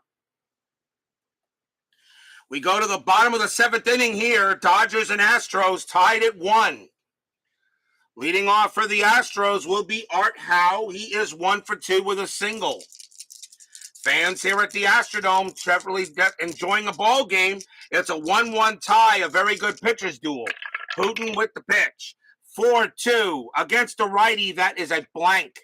We go to the bottom of the 7th inning here. Dodgers and Astros tied at 1. Leading off for the Astros will be Art Howe. He is 1 for 2 with a single. Fans here at the Astrodome definitely enjoying a ball game. It's a 1-1 tie, a very good pitcher's duel. Hooton with the pitch. 4-2 against a righty. That is a blank.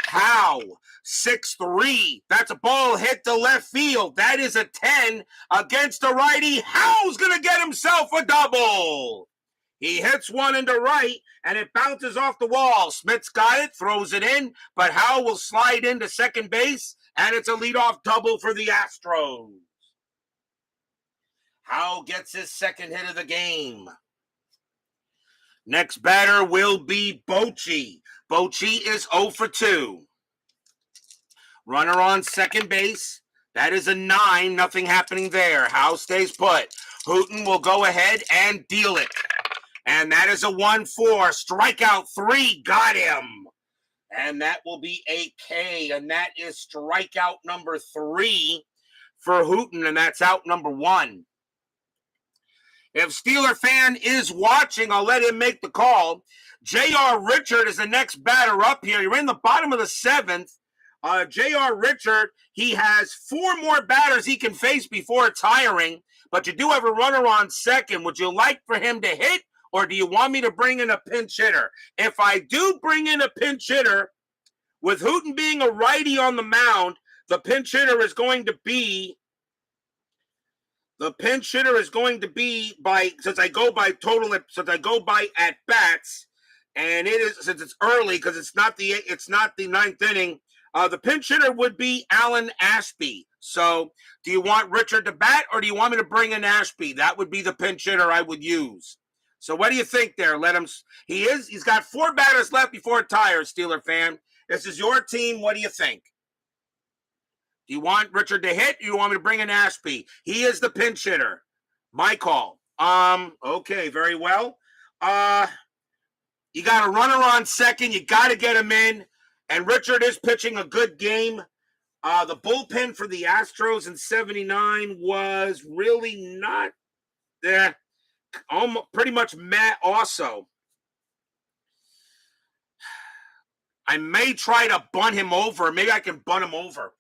Howe, 6-3. That's a ball hit to left field. That is a 10 against a righty. Howe's going to get himself a double. He hits one into right, and it bounces off the wall. Smith's got it, throws it in, but Howe will slide into second base, and it's a leadoff double for the Astros. Howe gets his second hit of the game. Next batter will be Bochy. Bochy is 0 for 2. Runner on second base. That is a 9. Nothing happening there. Howe stays put. Hooton will go ahead and deal it. And that is a 1-4. Strikeout 3. Got him. And that will be a K, and that is strikeout number 3 for Hooton, and that's out number 1. If Steeler fan is watching, I'll let him make the call. J.R. Richard is the next batter up here. You're in the bottom of the 7th. J.R. Richard, he has 4 more batters he can face before retiring, but you do have a runner on second. Would you like for him to hit, or do you want me to bring in a pinch hitter? If I do bring in a pinch hitter, with Hooton being a righty on the mound, the pinch hitter is going to be since I go by at bats, and it is, since it's early because it's not the 9th inning. The pinch hitter would be Alan Ashby. So, do you want Richard to bat, or do you want me to bring in Ashby? That would be the pinch hitter I would use. So, what do you think there? He's got 4 batters left before it tires, Steeler fan. This is your team. What do you think? Do you want Richard to hit, or do you want me to bring in Ashby? He is the pinch hitter. My call. Okay, very well. You got a runner on second. You got to get him in. And Richard is pitching a good game. The bullpen for the Astros in 79 was really not there. Pretty much Matt also. I may try to bunt him over. Maybe I can bunt him over.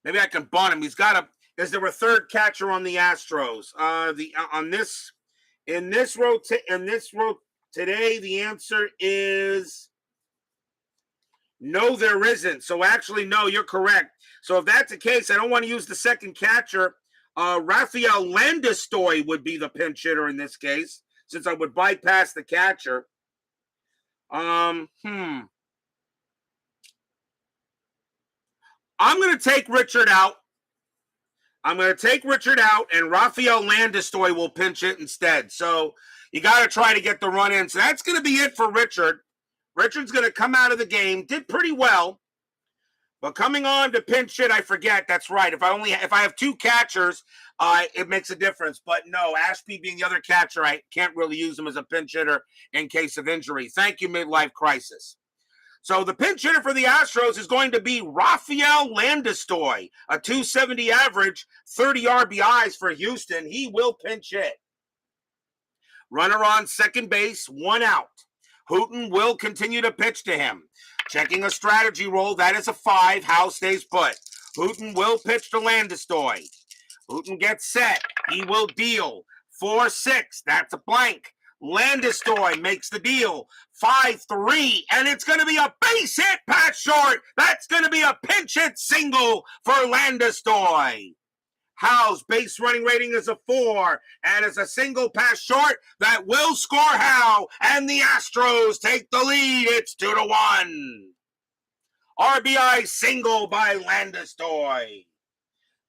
Maybe I can bunt him. Is there a third catcher on the Astros? In this row today, the answer is no, there isn't. So actually, no, you're correct. So if that's the case, I don't want to use the second catcher. Rafael Landistoi would be the pinch hitter in this case, since I would bypass the catcher. I'm going to take Richard out. And Rafael Landistoi will pinch it instead. So you got to try to get the run in. So that's going to be it for Richard. Richard's going to come out of the game. Did pretty well. But coming on to pinch hit, I forget. That's right. If I have 2 catchers, it makes a difference. But no, Ashby being the other catcher, I can't really use him as a pinch hitter in case of injury. Thank you, midlife crisis. So the pinch hitter for the Astros is going to be Rafael Landistoi, a 270 average, 30 RBIs for Houston. He will pinch hit. Runner on second base, 1 out. Hooton will continue to pitch to him. Checking a strategy roll, that is a 5. HOU stays put. Hooton will pitch to Landistoi. Hooton gets set. He will deal. 4-6, that's a blank. Landistoi makes the deal. 5-3, and it's going to be a base hit past short. That's going to be a pinch hit single for Landistoi. HOU's base running rating is a 4, and it's a single past short that will score HOU, and the Astros take the lead. It's 2-1. RBI single by Landistoi.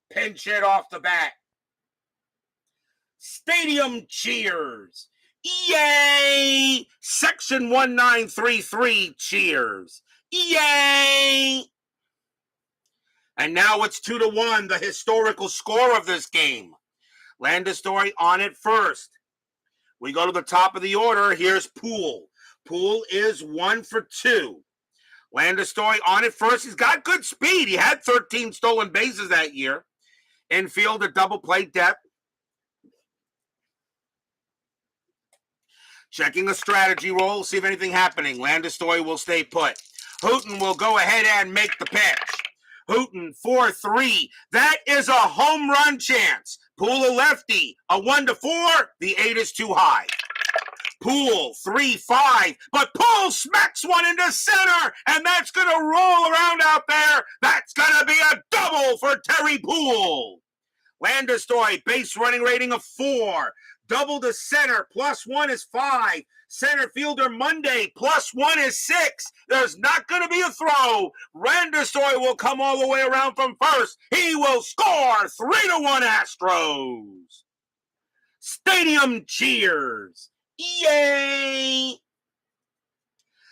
Pinch hit off the bat. Stadium cheers. Yay! Section 1933 cheers. Yay! And now it's 2-1, the historical score of this game. Landistoi on it first. We go to the top of the order. Here's Poole. Poole is 1 for 2. Landistoi on it first. He's got good speed. He had 13 stolen bases that year. Infield at double play depth. Checking a strategy roll, see if anything happening. Landistoi will stay put. Hooton will go ahead and make the pitch. Hooton 4-3. That is a home run chance. Poole a lefty. A 1-4. The 8 is too high. Poole 3-5. But Poole smacks one into center, and that's going to roll around out there. That's going to be a double for Terry Poole. Landistoi, base running rating of 4. Double to center, +1 is 5. Center fielder Monday, +1 is 6. There's not going to be a throw. Landistoi will come all the way around from first. He will score. 3-1 Astros. Stadium cheers. Yay!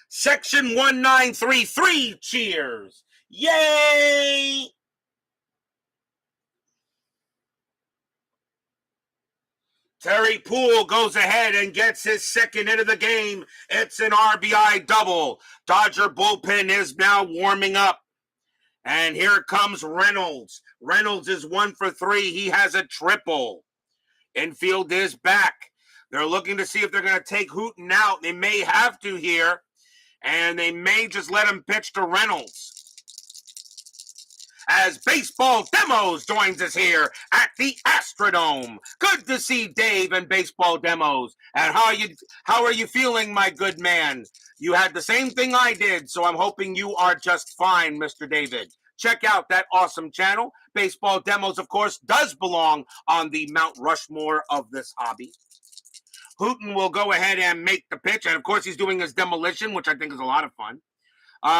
Section 1933 cheers. Yay! Terry Poole goes ahead and gets his second hit of the game. It's an RBI double. Dodger bullpen is now warming up. And here comes Reynolds. Reynolds is 1 for 3. He has a triple. Infield is back. They're looking to see if they're going to take Hooton out. They may have to here. And they may just let him pitch to Reynolds. As Baseball Demos joins us here at the Astrodome. Good to see Dave and Baseball Demos. And how are you feeling, my good man? You had the same thing I did, so I'm hoping you are just fine, Mr. David. Check out that awesome channel. Baseball Demos, of course, does belong on the Mount Rushmore of this hobby. Hooton will go ahead and make the pitch, and of course he's doing his demolition, which I think is a lot of fun.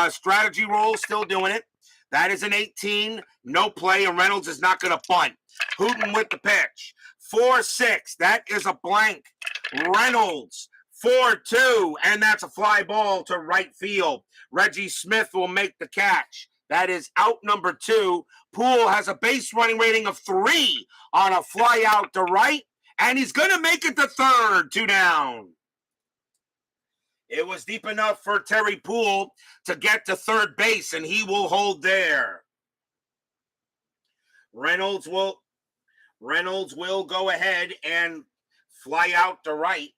Strategy roll, still doing it. That is an 18, no play, and Reynolds is not going to bunt. Hooton with the pitch. 4-6, that is a blank. Reynolds, 4-2, and that's a fly ball to right field. Reggie Smith will make the catch. That is out number 2. Poole has a base running rating of 3 on a fly out to right, and he's going to make it to third, 2 down. It was deep enough for Terry Poole to get to third base, and he will hold there. Reynolds will go ahead and fly out to right.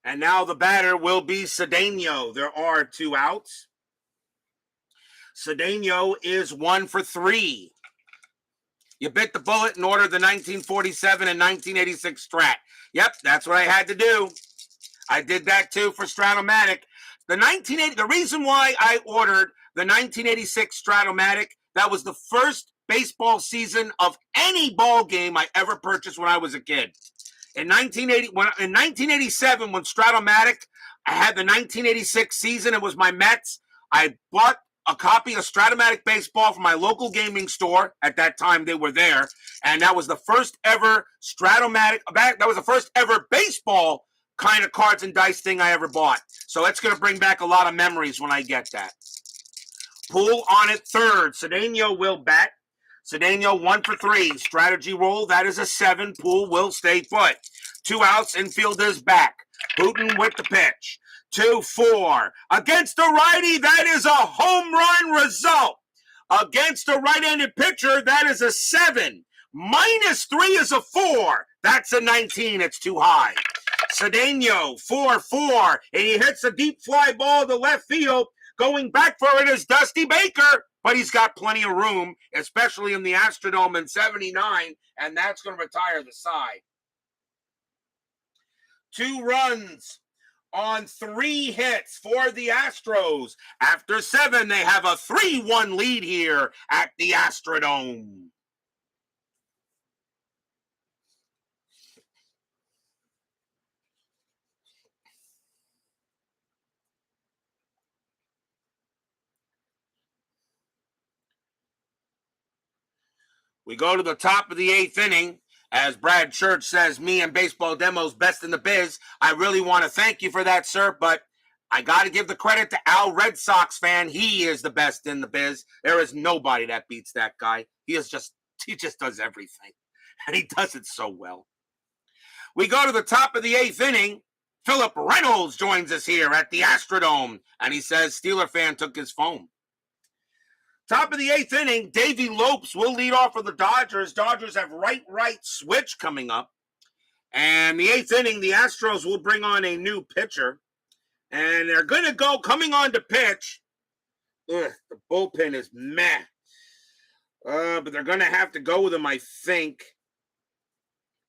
And now the batter will be Cedano. There are 2 outs. Cedano is 1 for 3. You bit the bullet and ordered the 1947 and 1986 Strat. Yep, that's what I had to do. I did that too for Stratomatic. The reason why I ordered the 1986 Stratomatic, that was the first baseball season of any ball game I ever purchased when I was a kid. In 1987, when Stratomatic, I had the 1986 season. It was my Mets. I bought a copy of Stratomatic Baseball from my local gaming store. At that time, they were there. And that was the first ever Stratomatic, that was the first ever baseball kind of cards and dice thing I ever bought. So it's going to bring back a lot of memories when I get that. Poole on at third. Cedano will bat. Cedano 1 for 3. Strategy roll, that is a 7. Poole will stay put. 2 outs, infield is back. Hooton with the pitch. 2-4. Against the righty, that is a home run result. Against a right-handed pitcher, that is a 7. -3 is a 4. That's a 19. It's too high. Cedano, 4-4, and he hits a deep fly ball to left field. Going back for it is Dusty Baker, but he's got plenty of room, especially in the Astrodome in 79, and that's going to retire the side. 2 runs on 3 hits for the Astros. After 7, they have a 3-1 lead here at the Astrodome. We go to the top of the 8th inning. As Brad Church says, me and Baseball Demos best in the biz. I really want to thank you for that, sir, but I got to give the credit to Al Red Sox fan. He is the best in the biz. There is nobody that beats that guy. He just does everything, and he does it so well. We go to the top of the 8th inning. Philip Reynolds joins us here at the Astrodome, and he says Steeler fan took his phone. Top of the 8th inning, Davey Lopes will lead off for the Dodgers. Dodgers have right switch coming up. And the 8th inning, the Astros will bring on a new pitcher. And they're going to go coming on to pitch. The bullpen is meh. But they're going to have to go with him, I think.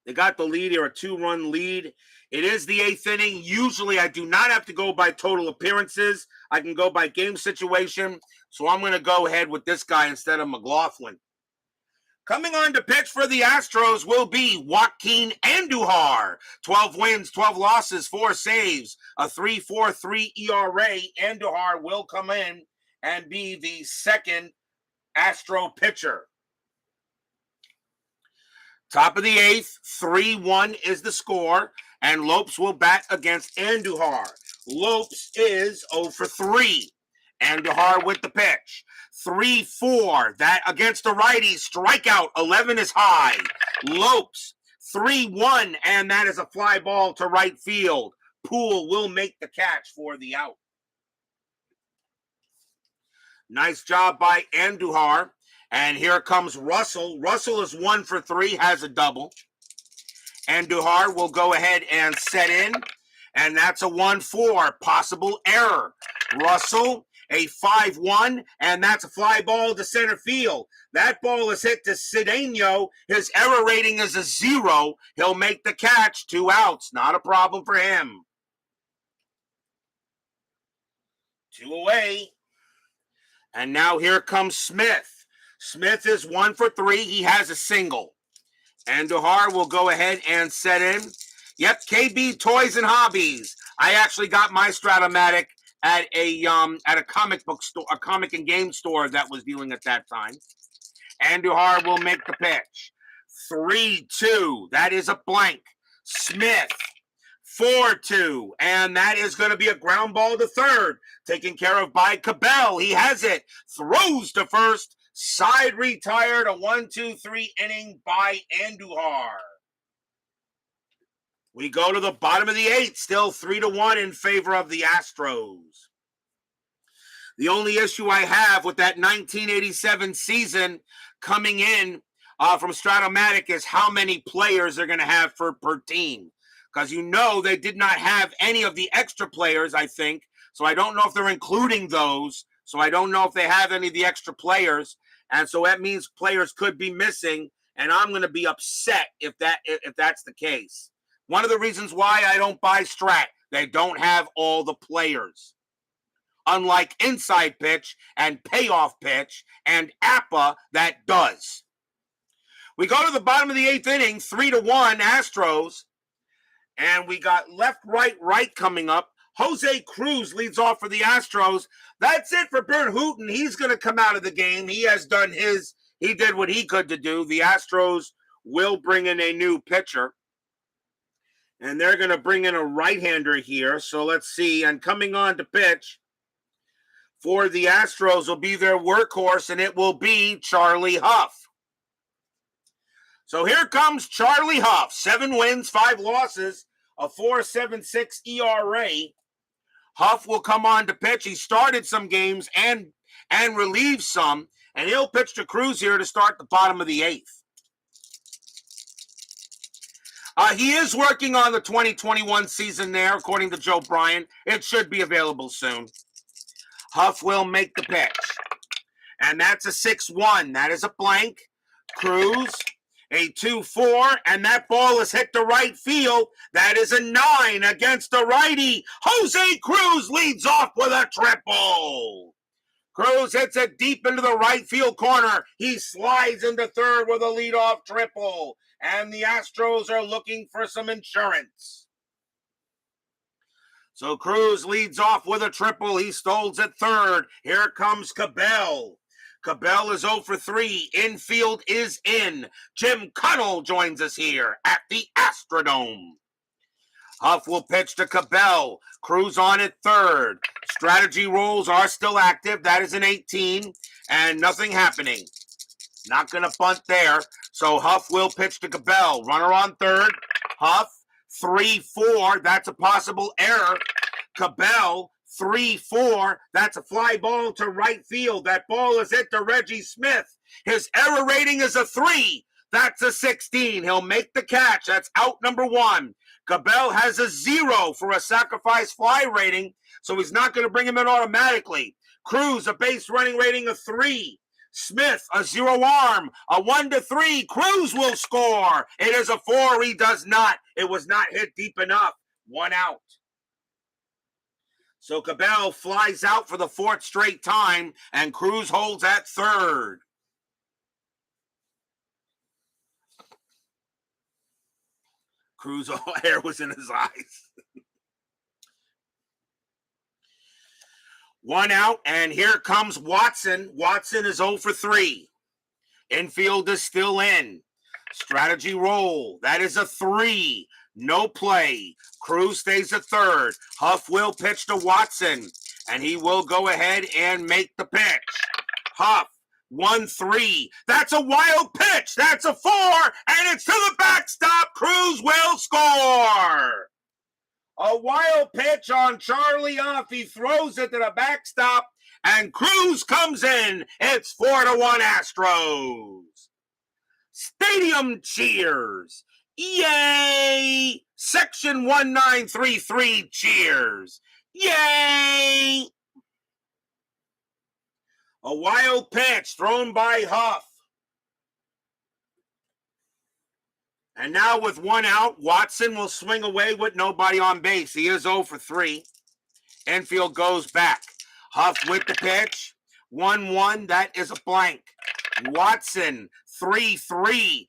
They got the lead here, a 2-run lead. It is the 8th inning. Usually I do not have to go by total appearances. I can go by game situation. So I'm going to go ahead with this guy instead of McLaughlin. Coming on to pitch for the Astros will be Joaquin Andujar. 12 wins, 12 losses, 4 saves, a 3.43 ERA. Andujar will come in and be the second Astro pitcher. Top of the 8th, 3-1 is the score, and Lopes will bat against Andujar. Lopes is 0 for 3. Andujar with the pitch. 3-4. That against the righty. Strikeout. 11 is high. Lopes. 3-1, and that is a fly ball to right field. Poole will make the catch for the out. Nice job by Andujar. And here comes Russell. Russell is 1 for 3, has a double. Andujar will go ahead and set in. And that's a 1-4. Possible error. Russell, a 5-1, and that's a fly ball to center field. That ball is hit to Cedano. His error rating is a 0. He'll make the catch. 2 outs. Not a problem for him. 2 away. And now here comes Smith. Smith is 1 for 3. He has a single. Andujar will go ahead and set in. Yep, KB Toys and Hobbies. I actually got my Stratomatic at a comic book store, a comic and game store that was dealing at that time. Andujar will make the pitch. 3-2. That is a blank. Smith. 4-2. And that is going to be a ground ball to third. Taken care of by Cabell. He has it. Throws to first. Side retired. A 1-2-3 inning by Andujar. We go to the bottom of the 8th. Still 3-1 in favor of the Astros. The only issue I have with that 1987 season coming in from Stratomatic is how many players they're going to have per team. Because you know they did not have any of the extra players, I think. So I don't know if they're including those. So I don't know if they have any of the extra players. And so that means players could be missing. And I'm going to be upset if that's the case. One of the reasons why I don't buy Strat, they don't have all the players. Unlike Inside Pitch and Payoff Pitch and APA, that does. We go to the bottom of the 8th inning, 3-1 Astros. And we got left, right coming up. Jose Cruz leads off for the Astros. That's it for Burt Hooton. He's going to come out of the game. He has done he did what he could to do. The Astros will bring in a new pitcher. And they're going to bring in a right-hander here. So let's see. And coming on to pitch for the Astros will be their workhorse, and it will be Charlie Huff. So here comes Charlie Huff. 7 wins, 5 losses, a 4.76 ERA. Huff will come on to pitch. He started some games and relieved some, and he'll pitch to Cruz here to start the bottom of the 8th. He is working on the 2021 season there, according to Joe Bryan. It should be available soon. Huff will make the pitch. And that's a 6-1. That is a blank. Cruz, a 2-4, and that ball is hit to right field. That is a 9 against the righty. Jose Cruz leads off with a triple. Cruz hits it deep into the right field corner. He slides into third with a leadoff triple. And the Astros are looking for some insurance. So Cruz leads off with a triple. He stoles at third. Here comes Cabell. Cabell is 0 for 3. Infield is in. Jim Connell joins us here at the Astrodome. Huff will pitch to Cabell. Cruz on at third. Strategy rolls are still active. That is an 18. And nothing happening. Not going to bunt there. So Huff will pitch to Cabell. Runner on third. Huff, 3-4. That's a possible error. Cabell, 3-4. That's a fly ball to right field. That ball is hit to Reggie Smith. His error rating is a 3. That's a 16. He'll make the catch. That's out number 1. Cabell has a 0 for a sacrifice fly rating, so he's not going to bring him in automatically. Cruz, a base running rating of 3. Smith, a 0 arm, a 1-3. Cruz will score. It is a 4. He does not. It was not hit deep enough. 1 out. So Cabell flies out for the 4th straight time, and Cruz holds at third. Cruz, hair was in his eyes. 1 out, and here comes Watson. Watson is 0 for 3. Infield is still in. Strategy roll. That is a 3. No play. Cruz stays at third. Huff will pitch to Watson, and he will go ahead and make the pitch. Huff, 1-3. That's a wild pitch. That's a 4, and it's to the backstop. Cruz will score. A wild pitch on Charlie off. He throws it to the backstop, and Cruz comes in. It's 4-1 Astros. Stadium cheers. Yay! Section 1933 cheers. Yay! A wild pitch thrown by Huff. And now with 1 out, Watson will swing away with nobody on base. He is 0 for 3. Infield goes back. Huff with the pitch. 1-1. That is a blank. Watson, 3-3.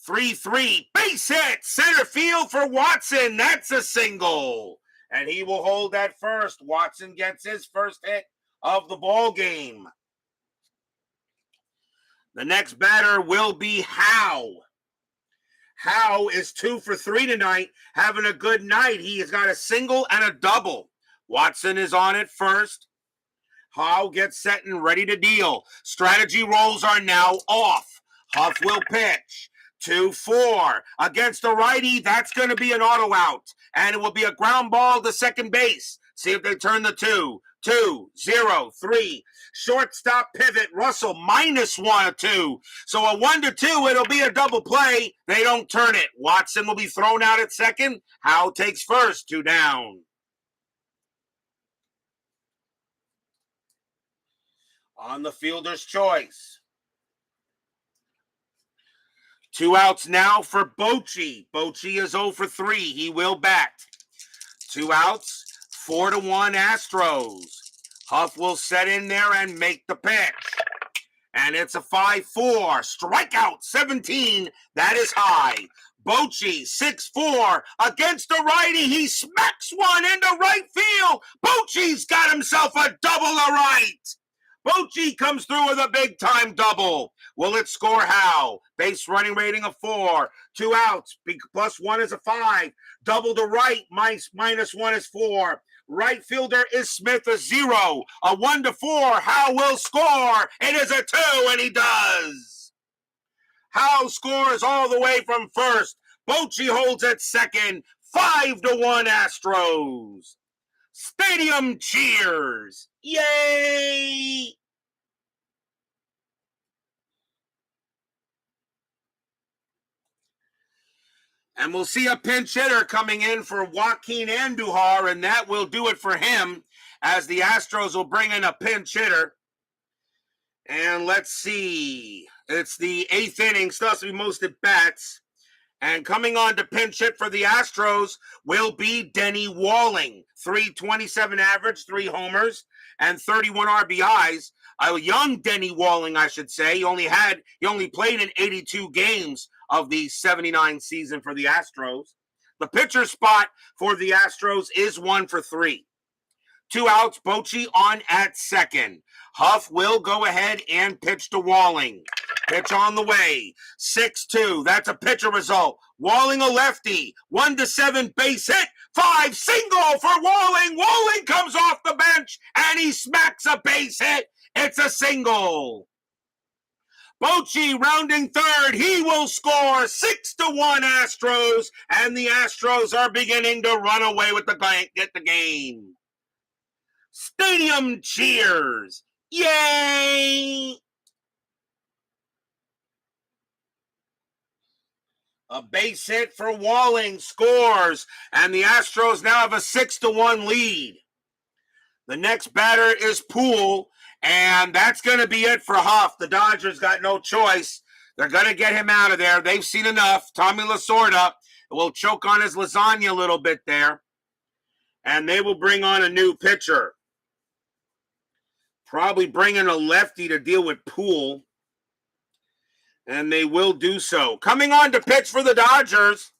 3-3. Base hit. Center field for Watson. That's a single. And he will hold at first. Watson gets his first hit of the ball game. The next batter will be HOU. HOU is 2 for 3 tonight, having a good night. He has got a single and a double. Watson is on at first. HOU gets set and ready to deal. Strategy rolls are now off. Huff will pitch. 2-4 against the righty. That's going to be an auto out, and it will be a ground ball to second base. See if they turn the 2-0-3. Shortstop pivot. Russell -1 2. So a 1-2. It'll be a double play. They don't turn it. Watson will be thrown out at second. HOU takes first. 2 down. On the fielder's choice. 2 outs now for Bochy. Bochy is 0 for 3. He will bat. 2 outs. 4-1 Astros. Huff will set in there and make the pitch. And it's a 5-4. Strikeout 17. That is high. Bochy 6-4 against the righty. He smacks one into right field. Bochy's got himself a double to right. Bochy comes through with a big-time double. Will it score HOU? Base running rating of 4. 2 outs. +1 is a 5. Double to right. -1 is 4. Right fielder is Smith, a 0. A 1-4. HOU will score. It is a 2, and he does. HOU scores all the way from first. Bochy holds at second. 5-1 Astros. Stadium cheers. Yay! And we'll see a pinch hitter coming in for Joaquin Andujar, and that will do it for him, as the Astros will bring in a pinch hitter. And let's see. It's the 8th inning, still has to be most at bats. And coming on to pinch hit for the Astros will be Denny Walling. .327 average, 3 homers, and 31 RBIs. A young Denny Walling, I should say. He only played in 82 games of the 79 season for the Astros. The pitcher spot for the Astros is 1 for 3. 2 outs, Bochy on at second. Huff will go ahead and pitch to Walling. Pitch on the way. 6-2. That's a pitcher result. Walling a lefty. 1-7 base hit. 5 single for Walling. Walling comes off the bench and he smacks a base hit. It's a single. Bochy rounding third. He will score. 6-1 Astros, and the Astros are beginning to run away with get the game. Stadium cheers. Yay! A base hit for Walling scores, and the Astros now have a 6-1 lead. The next batter is Poole, and that's going to be it for Huff. The Dodgers got no choice. They're going to get him out of there. They've seen enough. Tommy Lasorda will choke on his lasagna a little bit there, and they will bring on a new pitcher. Probably bring in a lefty to deal with Poole, and they will do so. Coming on to pitch for the Dodgers,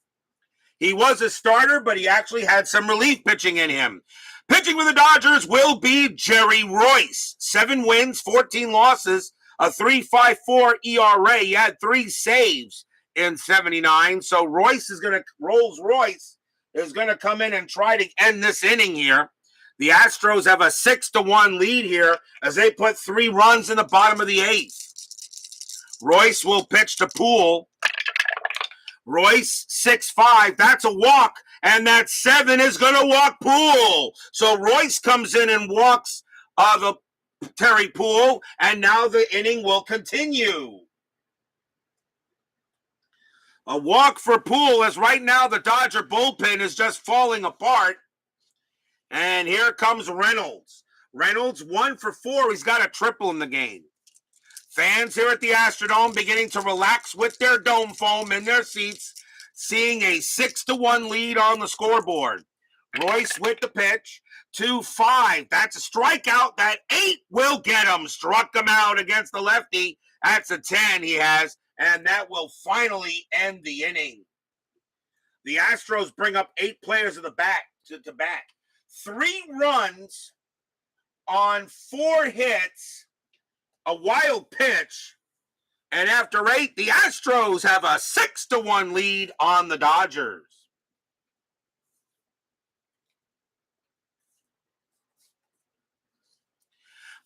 he was a starter, but he actually had some relief pitching in him. Pitching for the Dodgers will be Jerry Royce. 7 wins, 14 losses, a 3.54 ERA. He had 3 saves in 79. So Rolls Royce is going to come in and try to end this inning here. The Astros have a 6-1 lead here as they put 3 runs in the bottom of the 8th. Royce will pitch to Poole. Royce, 6-5. That's a walk. And that 7 is going to walk Poole. So Royce comes in and walks the Terry Poole. And now the inning will continue. A walk for Poole, as right now the Dodger bullpen is just falling apart. And here comes Reynolds. Reynolds 1 for 4. He's got a triple in the game. Fans here at the Astrodome beginning to relax with their dome foam in their seats, seeing a 6-1 lead on the scoreboard. Royce with the pitch. 2-5. That's a strikeout. That 8 will get him. Struck him out against the lefty. That's a 10 he has. And that will finally end the inning. The Astros bring up 8 players to bat. 3 runs on 4 hits, a wild pitch, and after 8, the Astros have a 6-1 lead on the Dodgers.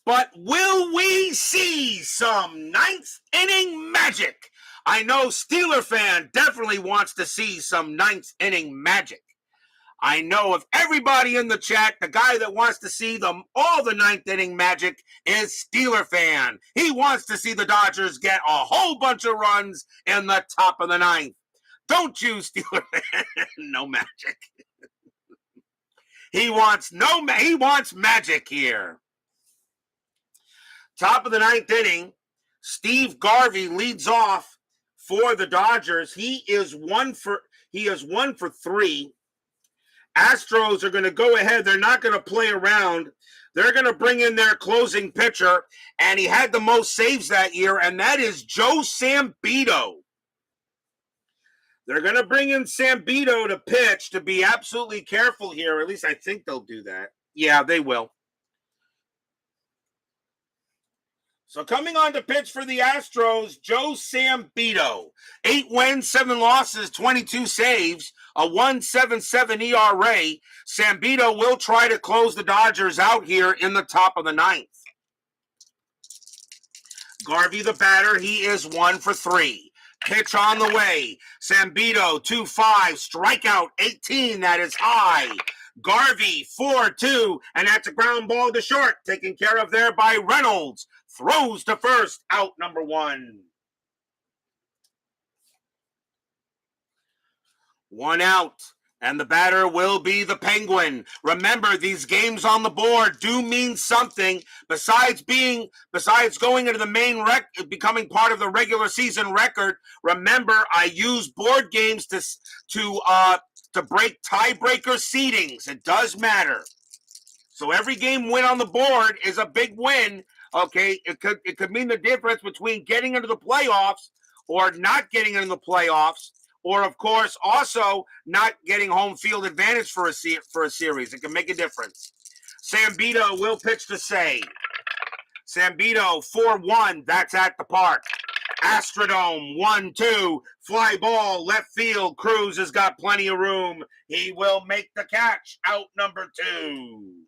But will we see some 9th inning magic? I know Steeler fan definitely wants to see some 9th inning magic. I know of everybody in the chat, the guy that wants to see all the 9th inning magic is Steeler fan. He wants to see the Dodgers get a whole bunch of runs in the top of the 9th. Don't you, Steeler fan? No magic. He wants magic here. Top of the 9th inning, Steve Garvey leads off for the Dodgers. He is 1 for 3. Astros are going to go ahead. They're not going to play around. They're going to bring in their closing pitcher, and he had the most saves that year, and that is Joe Sambito. They're going to bring in Sambito to pitch, to be absolutely careful here. At least I think they'll do that. Yeah, they will. So coming on to pitch for the Astros, Joe Sambito. 8 wins, 7 losses, 22 saves, a 1.77 ERA. Sambito will try to close the Dodgers out here in the top of the 9th. Garvey, the batter, he is 1 for 3. Pitch on the way. Sambito, 2-5, strikeout 18, that is high. Garvey, 4-2, and that's a ground ball to short, taken care of there by Reynolds. Throws to first, out number 1. 1 out, and the batter will be the Penguin. Remember, these games on the board do mean something besides going into the main becoming part of the regular season record. Remember, I use board games to break tiebreaker seedings. It does matter. So every game win on the board is a big win. Okay, it could mean the difference between getting into the playoffs or not getting into the playoffs, or of course also not getting home field advantage for a series. It can make a difference. Sambito will pitch to Say. Sambito 4-1. That's at the park. Astrodome 1-2. Fly ball left field. Cruz has got plenty of room. He will make the catch. Out number 2.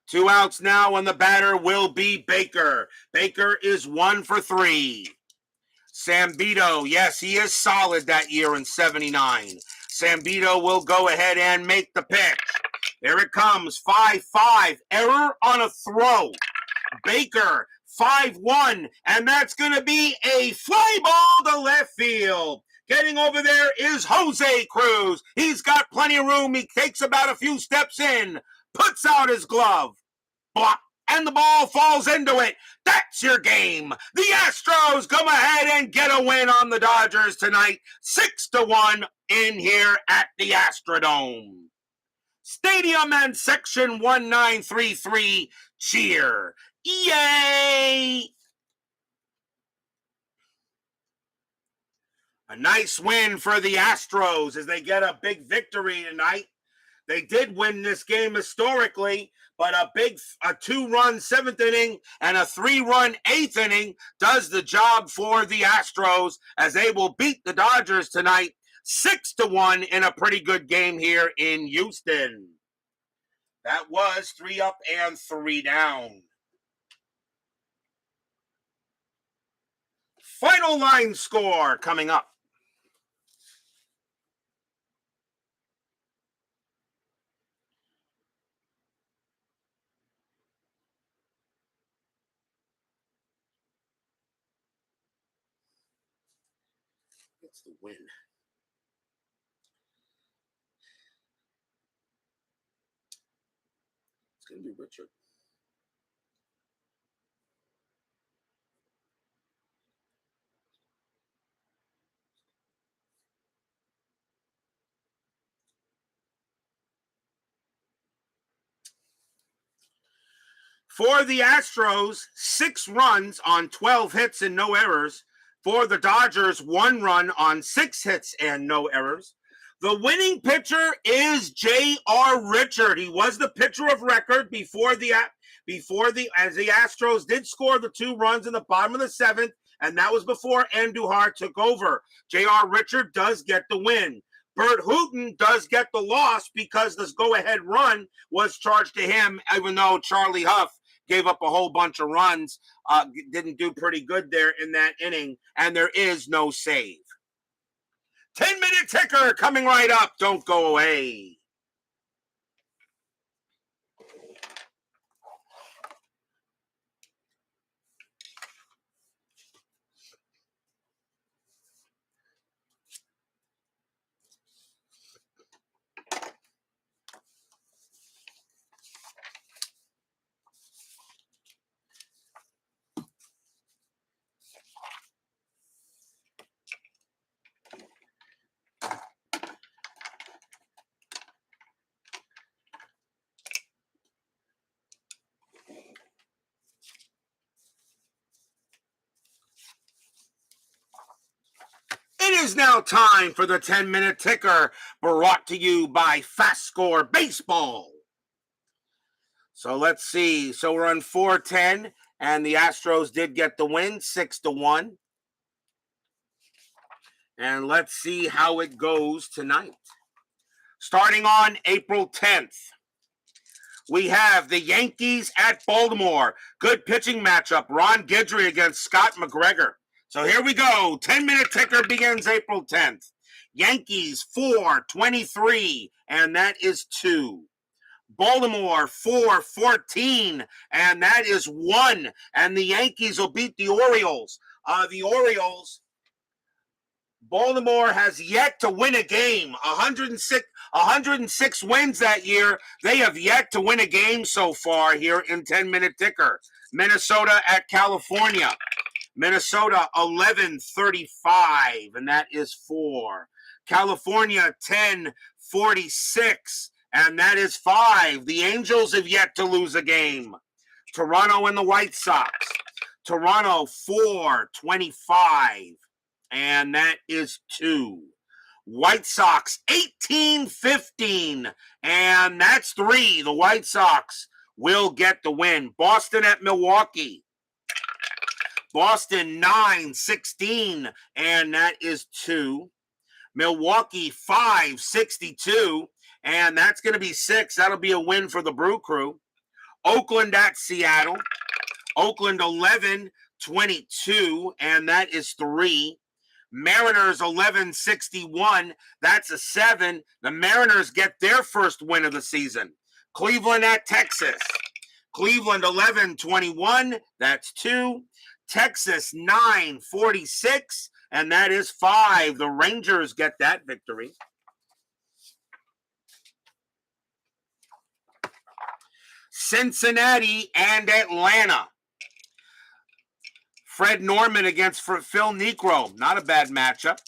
2 outs now, and the batter will be Baker. Baker is 1 for 3. Sambito, yes, he is solid that year in 79. Sambito will go ahead and make the pitch. Here it comes, 5-5. Error on a throw. Baker, 5-1, and that's going to be a fly ball to left field. Getting over there is Jose Cruz. He's got plenty of room. He takes about a few steps in. Puts out his glove, block, and the ball falls into it. That's your game. The Astros come ahead and get a win on the Dodgers tonight. 6-1 in here at the Astrodome. Stadium and Section 1933 cheer. Yay! A nice win for the Astros as they get a big victory tonight. They did win this game historically, but a 2-run 7th inning and a 3-run 8th inning does the job for the Astros as they will beat the Dodgers tonight 6-1 in a pretty good game here in Houston. That was 3 up and 3 down. Final line score coming up. It's the win. It's going to be Richard. For the Astros, 6 runs on 12 hits and no errors. For the Dodgers, 1 run on 6 hits and no errors. The winning pitcher is J.R. Richard. He was the pitcher of record as the Astros did score the 2 runs in the bottom of the 7th, and that was before Andujar took over. J.R. Richard does get the win. Burt Hooton does get the loss because this go-ahead run was charged to him, even though Charlie Huff gave up a whole bunch of runs, didn't do pretty good there in that inning, and there is no save. 10-minute ticker coming right up. Don't go away. It is now time for the 10-minute ticker, brought to you by FastScore Baseball. So let's see. So we're on 4-10, and the Astros did get the win, 6-1. And let's see how it goes tonight. Starting on April 10th, we have the Yankees at Baltimore. Good pitching matchup. Ron Guidry against Scott McGregor. So here we go. 10-minute ticker begins April 10th. Yankees 4-23, and that is 2. Baltimore 4-14, and that is 1. And the Yankees will beat the Orioles. Baltimore has yet to win a game. 106 wins that year. They have yet to win a game so far here in 10-minute ticker. Minnesota at California. Minnesota 11-35, and that is 4. California 10-46, and that is 5. The Angels have yet to lose a game. Toronto and the White Sox. Toronto 4-25, and that is 2. White Sox 18-15, and that's 3. The White Sox will get the win. Boston at Milwaukee. Boston 9-16, and that is 2. Milwaukee 5-62, and that's going to be 6. That'll be a win for the Brew Crew. Oakland at Seattle. Oakland 11-22, and that is 3. Mariners 11-61, that's a 7. The Mariners get their first win of the season. Cleveland at Texas. Cleveland 11-21, that's 2. Texas 9-46, and that is 5. The Rangers get that victory. Cincinnati and Atlanta. Fred Norman against Phil Niekro. Not a bad matchup.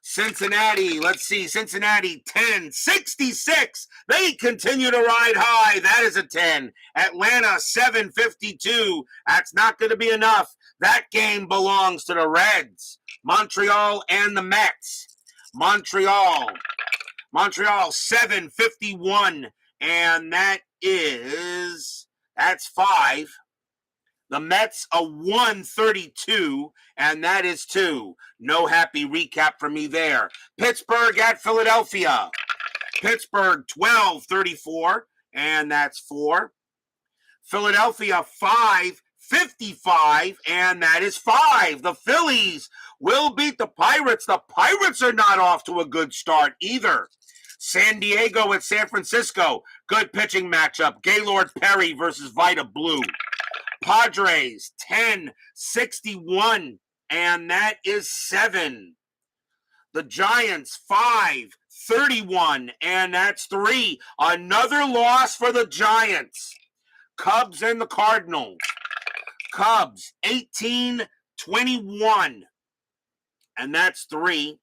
Cincinnati, let's see. Cincinnati 10-66. They continue to ride high. That is a 10. Atlanta 7-52. That's not going to be enough. That game belongs to the Reds. Montreal and the Mets. Montreal 7-51. And that's 5. The Mets a 132, and that is 2. No happy recap for me there. Pittsburgh at Philadelphia. Pittsburgh 12-34, and that's 4. Philadelphia 5-55, and that is 5. The Phillies will beat the Pirates. The Pirates are not off to a good start either. San Diego at San Francisco. Good pitching matchup. Gaylord Perry versus Vita Blue. Padres 10-61, and that is 7. The Giants 5-31, and that's 3. Another loss for the Giants. Cubs and the Cardinals. Cubs 18-21, and that's 3.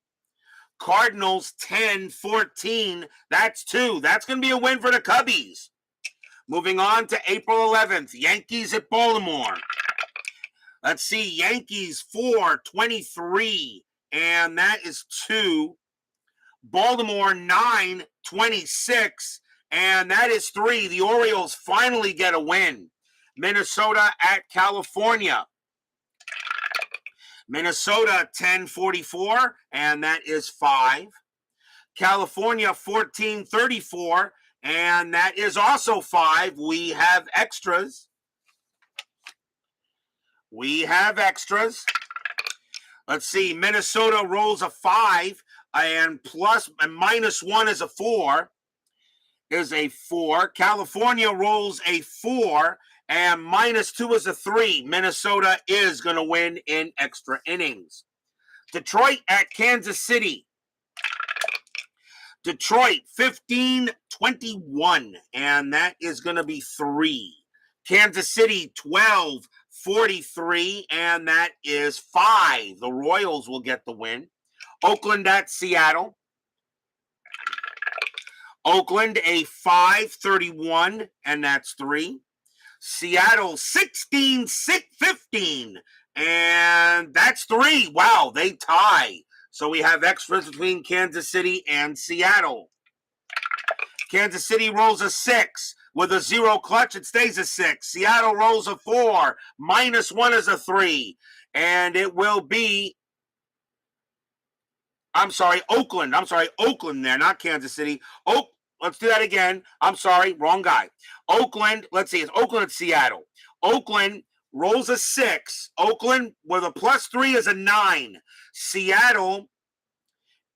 Cardinals 10-14, that's 2. That's going to be a win for the Cubbies. Moving on to April 11th, Yankees at Baltimore. Let's see, Yankees 4-23, and that is 2. Baltimore 9-26, and that is 3. The Orioles finally get a win. Minnesota at California. Minnesota 10-44, and that is 5. California 14-34, and that is also 5. We have extras. Let's see. Minnesota rolls a 5, and minus 1 is a 4. Is a 4. California rolls a 4, and minus 2 is a 3. Minnesota is going to win in extra innings. Detroit at Kansas City. Detroit 15-21, and that is going to be 3. Kansas City 12-43, and that is 5. The Royals will get the win. Oakland at Seattle. Oakland a 5-31, and that's 3. Seattle 16-15, and that's 3. Wow, they tie. So we have extras between Kansas City and Seattle. Kansas City rolls a 6. With a 0 clutch, it stays a 6. Seattle rolls a 4. Minus 1 is a 3. And it will be, Oakland. Oakland there, not Kansas City. Let's do that again. I'm sorry, wrong guy. Oakland, let's see, it's Oakland at Seattle. Oakland rolls a 6. Oakland with a plus 3 is a 9. Seattle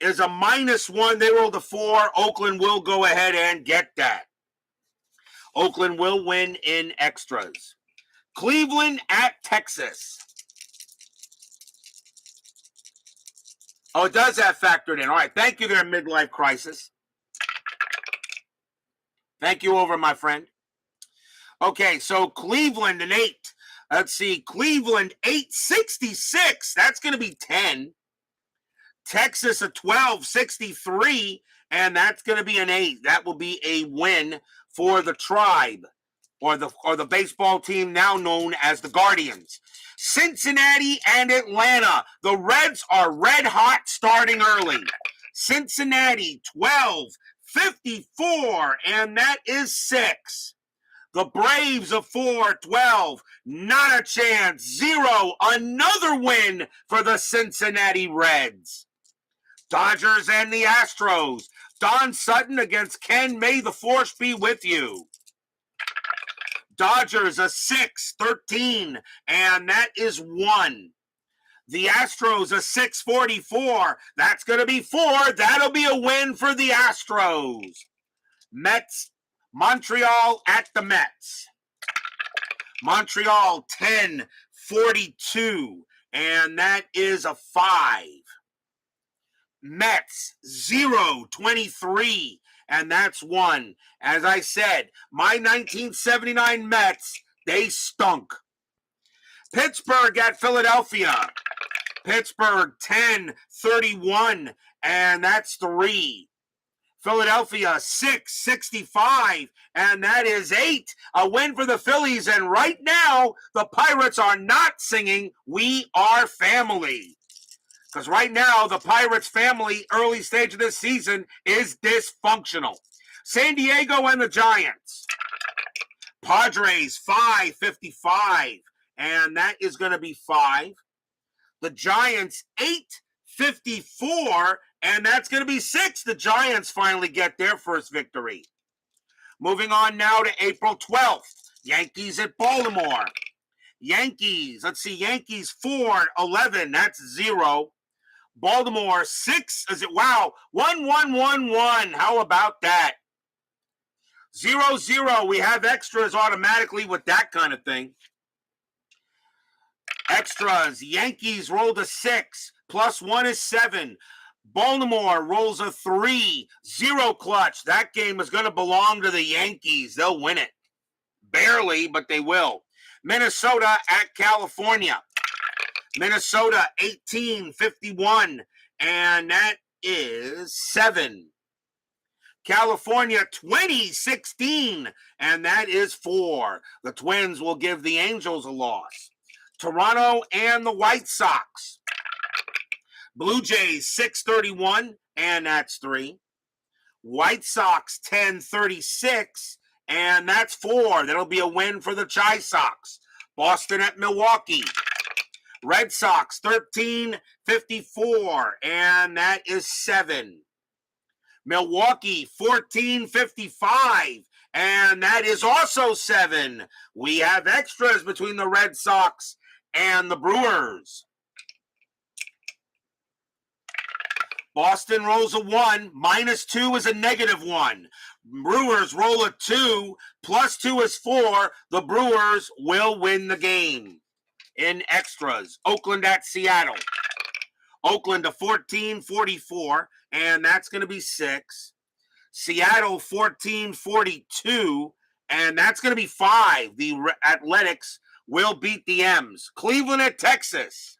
is a minus 1. They rolled a 4. Oakland will go ahead and get that. Oakland will win in extras. Cleveland at Texas. Oh, it does have factored in. All right, thank you there, Midlife Crisis. Thank you over, my friend. Okay, so Cleveland an 8. Let's see, Cleveland 866. That's going to be 10. Texas a 1263, and that's going to be an 8. That will be a win for the Tribe, or the baseball team now known as the Guardians. Cincinnati and Atlanta. The Reds are red hot starting early. Cincinnati 12-54, and that is 6. The Braves of 4-12, not a chance, 0. Another win for the Cincinnati Reds. Dodgers and the Astros. Don Sutton against Ken. May the force be with you. Dodgers a 6-13, and that is 1. The Astros a 6-44. That's going to be 4. That'll be a win for the Astros. Mets, Montreal at the Mets. Montreal 10-42, and that is a 5. Mets 0-23, and that's 1. As I said, my 1979 Mets, they stunk. Pittsburgh at Philadelphia. Pittsburgh 10-31, and that's 3. Philadelphia 6-65, and that is 8. A win for the Phillies, and right now, the Pirates are not singing "We Are Family." Because right now, the Pirates family, early stage of this season, is dysfunctional. San Diego and the Giants. Padres 5-55, and that is going to be 5. The Giants, 854, and that's going to be 6. The Giants finally get their first victory. Moving on now to April 12th, Yankees at Baltimore. Yankees, let's see, Yankees 4-11, that's 0. Baltimore 6, is it? Wow, 1-1-1-1. How about that? 0-0. We have extras automatically with that kind of thing. Extras. Yankees rolled a 6. +1 is 7. Baltimore rolls a 3. 0 clutch. That game is going to belong to the Yankees. They'll win it. Barely, but they will. Minnesota at California. Minnesota 1851, and that is 7. California 2016, and that is 4. The Twins will give the Angels a loss. Toronto and the White Sox. Blue Jays 631, and that's 3. White Sox 1036, and that's 4. That'll be a win for the Chi Sox. Boston at Milwaukee. Red Sox 1354, and that is 7. Milwaukee 1455, and that is also 7. We have extras between the Red Sox and the Brewers. Boston rolls a 1, -2 is a -1. Brewers roll a 2, +2 is 4. The Brewers will win the game. In extras, Oakland at Seattle. Oakland to 1444, and that's going to be 6. Seattle 1442, and that's going to be 5. The Athletics will beat the M's. Cleveland at Texas.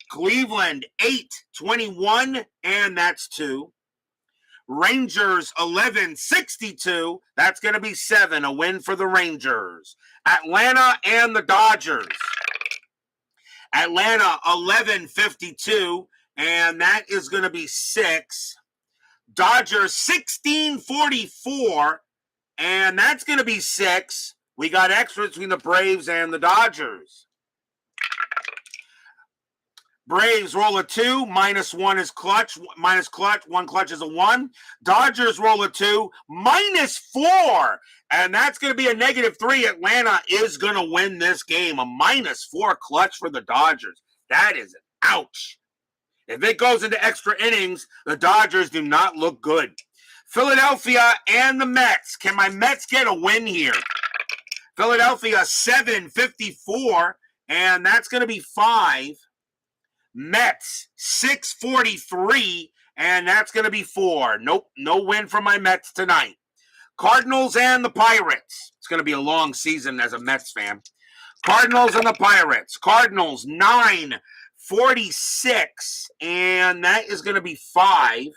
Cleveland 821, and that's 2. Rangers 1162, that's going to be 7. A win for the Rangers. Atlanta and the Dodgers. Atlanta 1152, and that is going to be 6. Dodgers 1644, and that's going to be 6. We got extras between the Braves and the Dodgers. Braves roll a 2, -1 is clutch, minus clutch, 1 clutch is a 1. Dodgers roll a 2, -4, and that's going to be a -3. Atlanta is going to win this game, a -4 clutch for the Dodgers. That is an ouch. If it goes into extra innings, the Dodgers do not look good. Philadelphia and the Mets. Can my Mets get a win here? Philadelphia 754, and that's going to be 5. Mets 643, and that's going to be 4. Nope, no win for my Mets tonight. Cardinals and the Pirates. It's going to be a long season as a Mets fan. Cardinals and the Pirates. Cardinals 946, and that is going to be 5.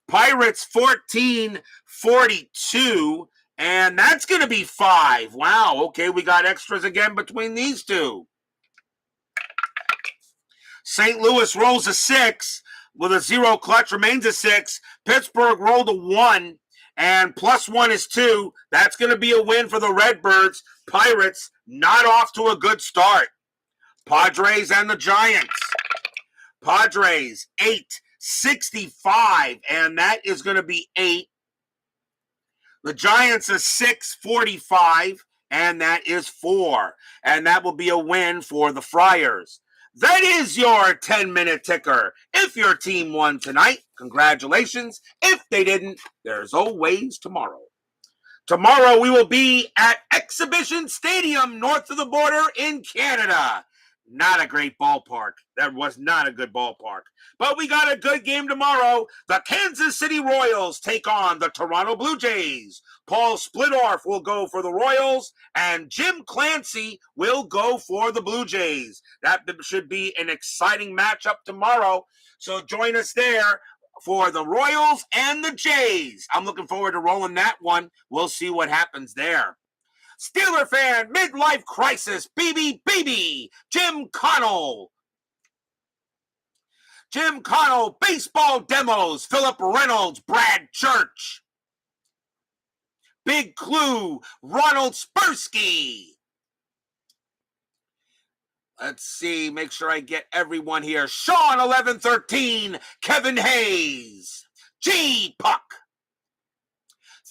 Pirates 1442, and that's going to be 5. Wow, okay, we got extras again between these two. St. Louis rolls a 6 with a 0 clutch, remains a 6. Pittsburgh rolled a 1, and +1 is 2. That's going to be a win for the Redbirds. Pirates not off to a good start. Padres and the Giants. Padres 865, and that is going to be 8. The Giants are 645, and that is 4. And that will be a win for the Friars. That is your 10-minute ticker. If your team won tonight, congratulations. If they didn't, there's always tomorrow. Tomorrow we will be at Exhibition Stadium north of the border in Canada. Not a great ballpark. That was not a good ballpark. But we got a good game tomorrow. The Kansas City Royals take on the Toronto Blue Jays. Paul Splittorff will go for the Royals, and Jim Clancy will go for the Blue Jays. That should be an exciting matchup tomorrow. So join us there for the Royals and the Jays. I'm looking forward to rolling that one. We'll see what happens there. Steeler fan, midlife crisis, BB, Jim Connell. Jim Connell, baseball demos, Philip Reynolds, Brad Church. Big Clue, Ronald Spersky. Let's see. Make sure I get everyone here. Sean 1113, Kevin Hayes, G Puck.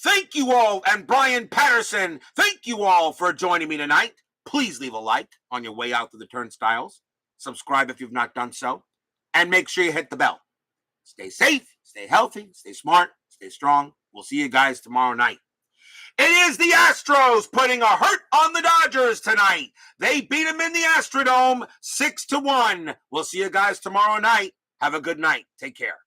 Thank you all, and Brian Patterson. Thank you all for joining me tonight. Please leave a like on your way out to the turnstiles. Subscribe if you've not done so, and make sure you hit the bell. Stay safe, stay healthy, stay smart, stay strong. We'll see you guys tomorrow night. It is the Astros putting a hurt on the Dodgers tonight. They beat them in the Astrodome 6-1. We'll see you guys tomorrow night. Have a good night. Take care.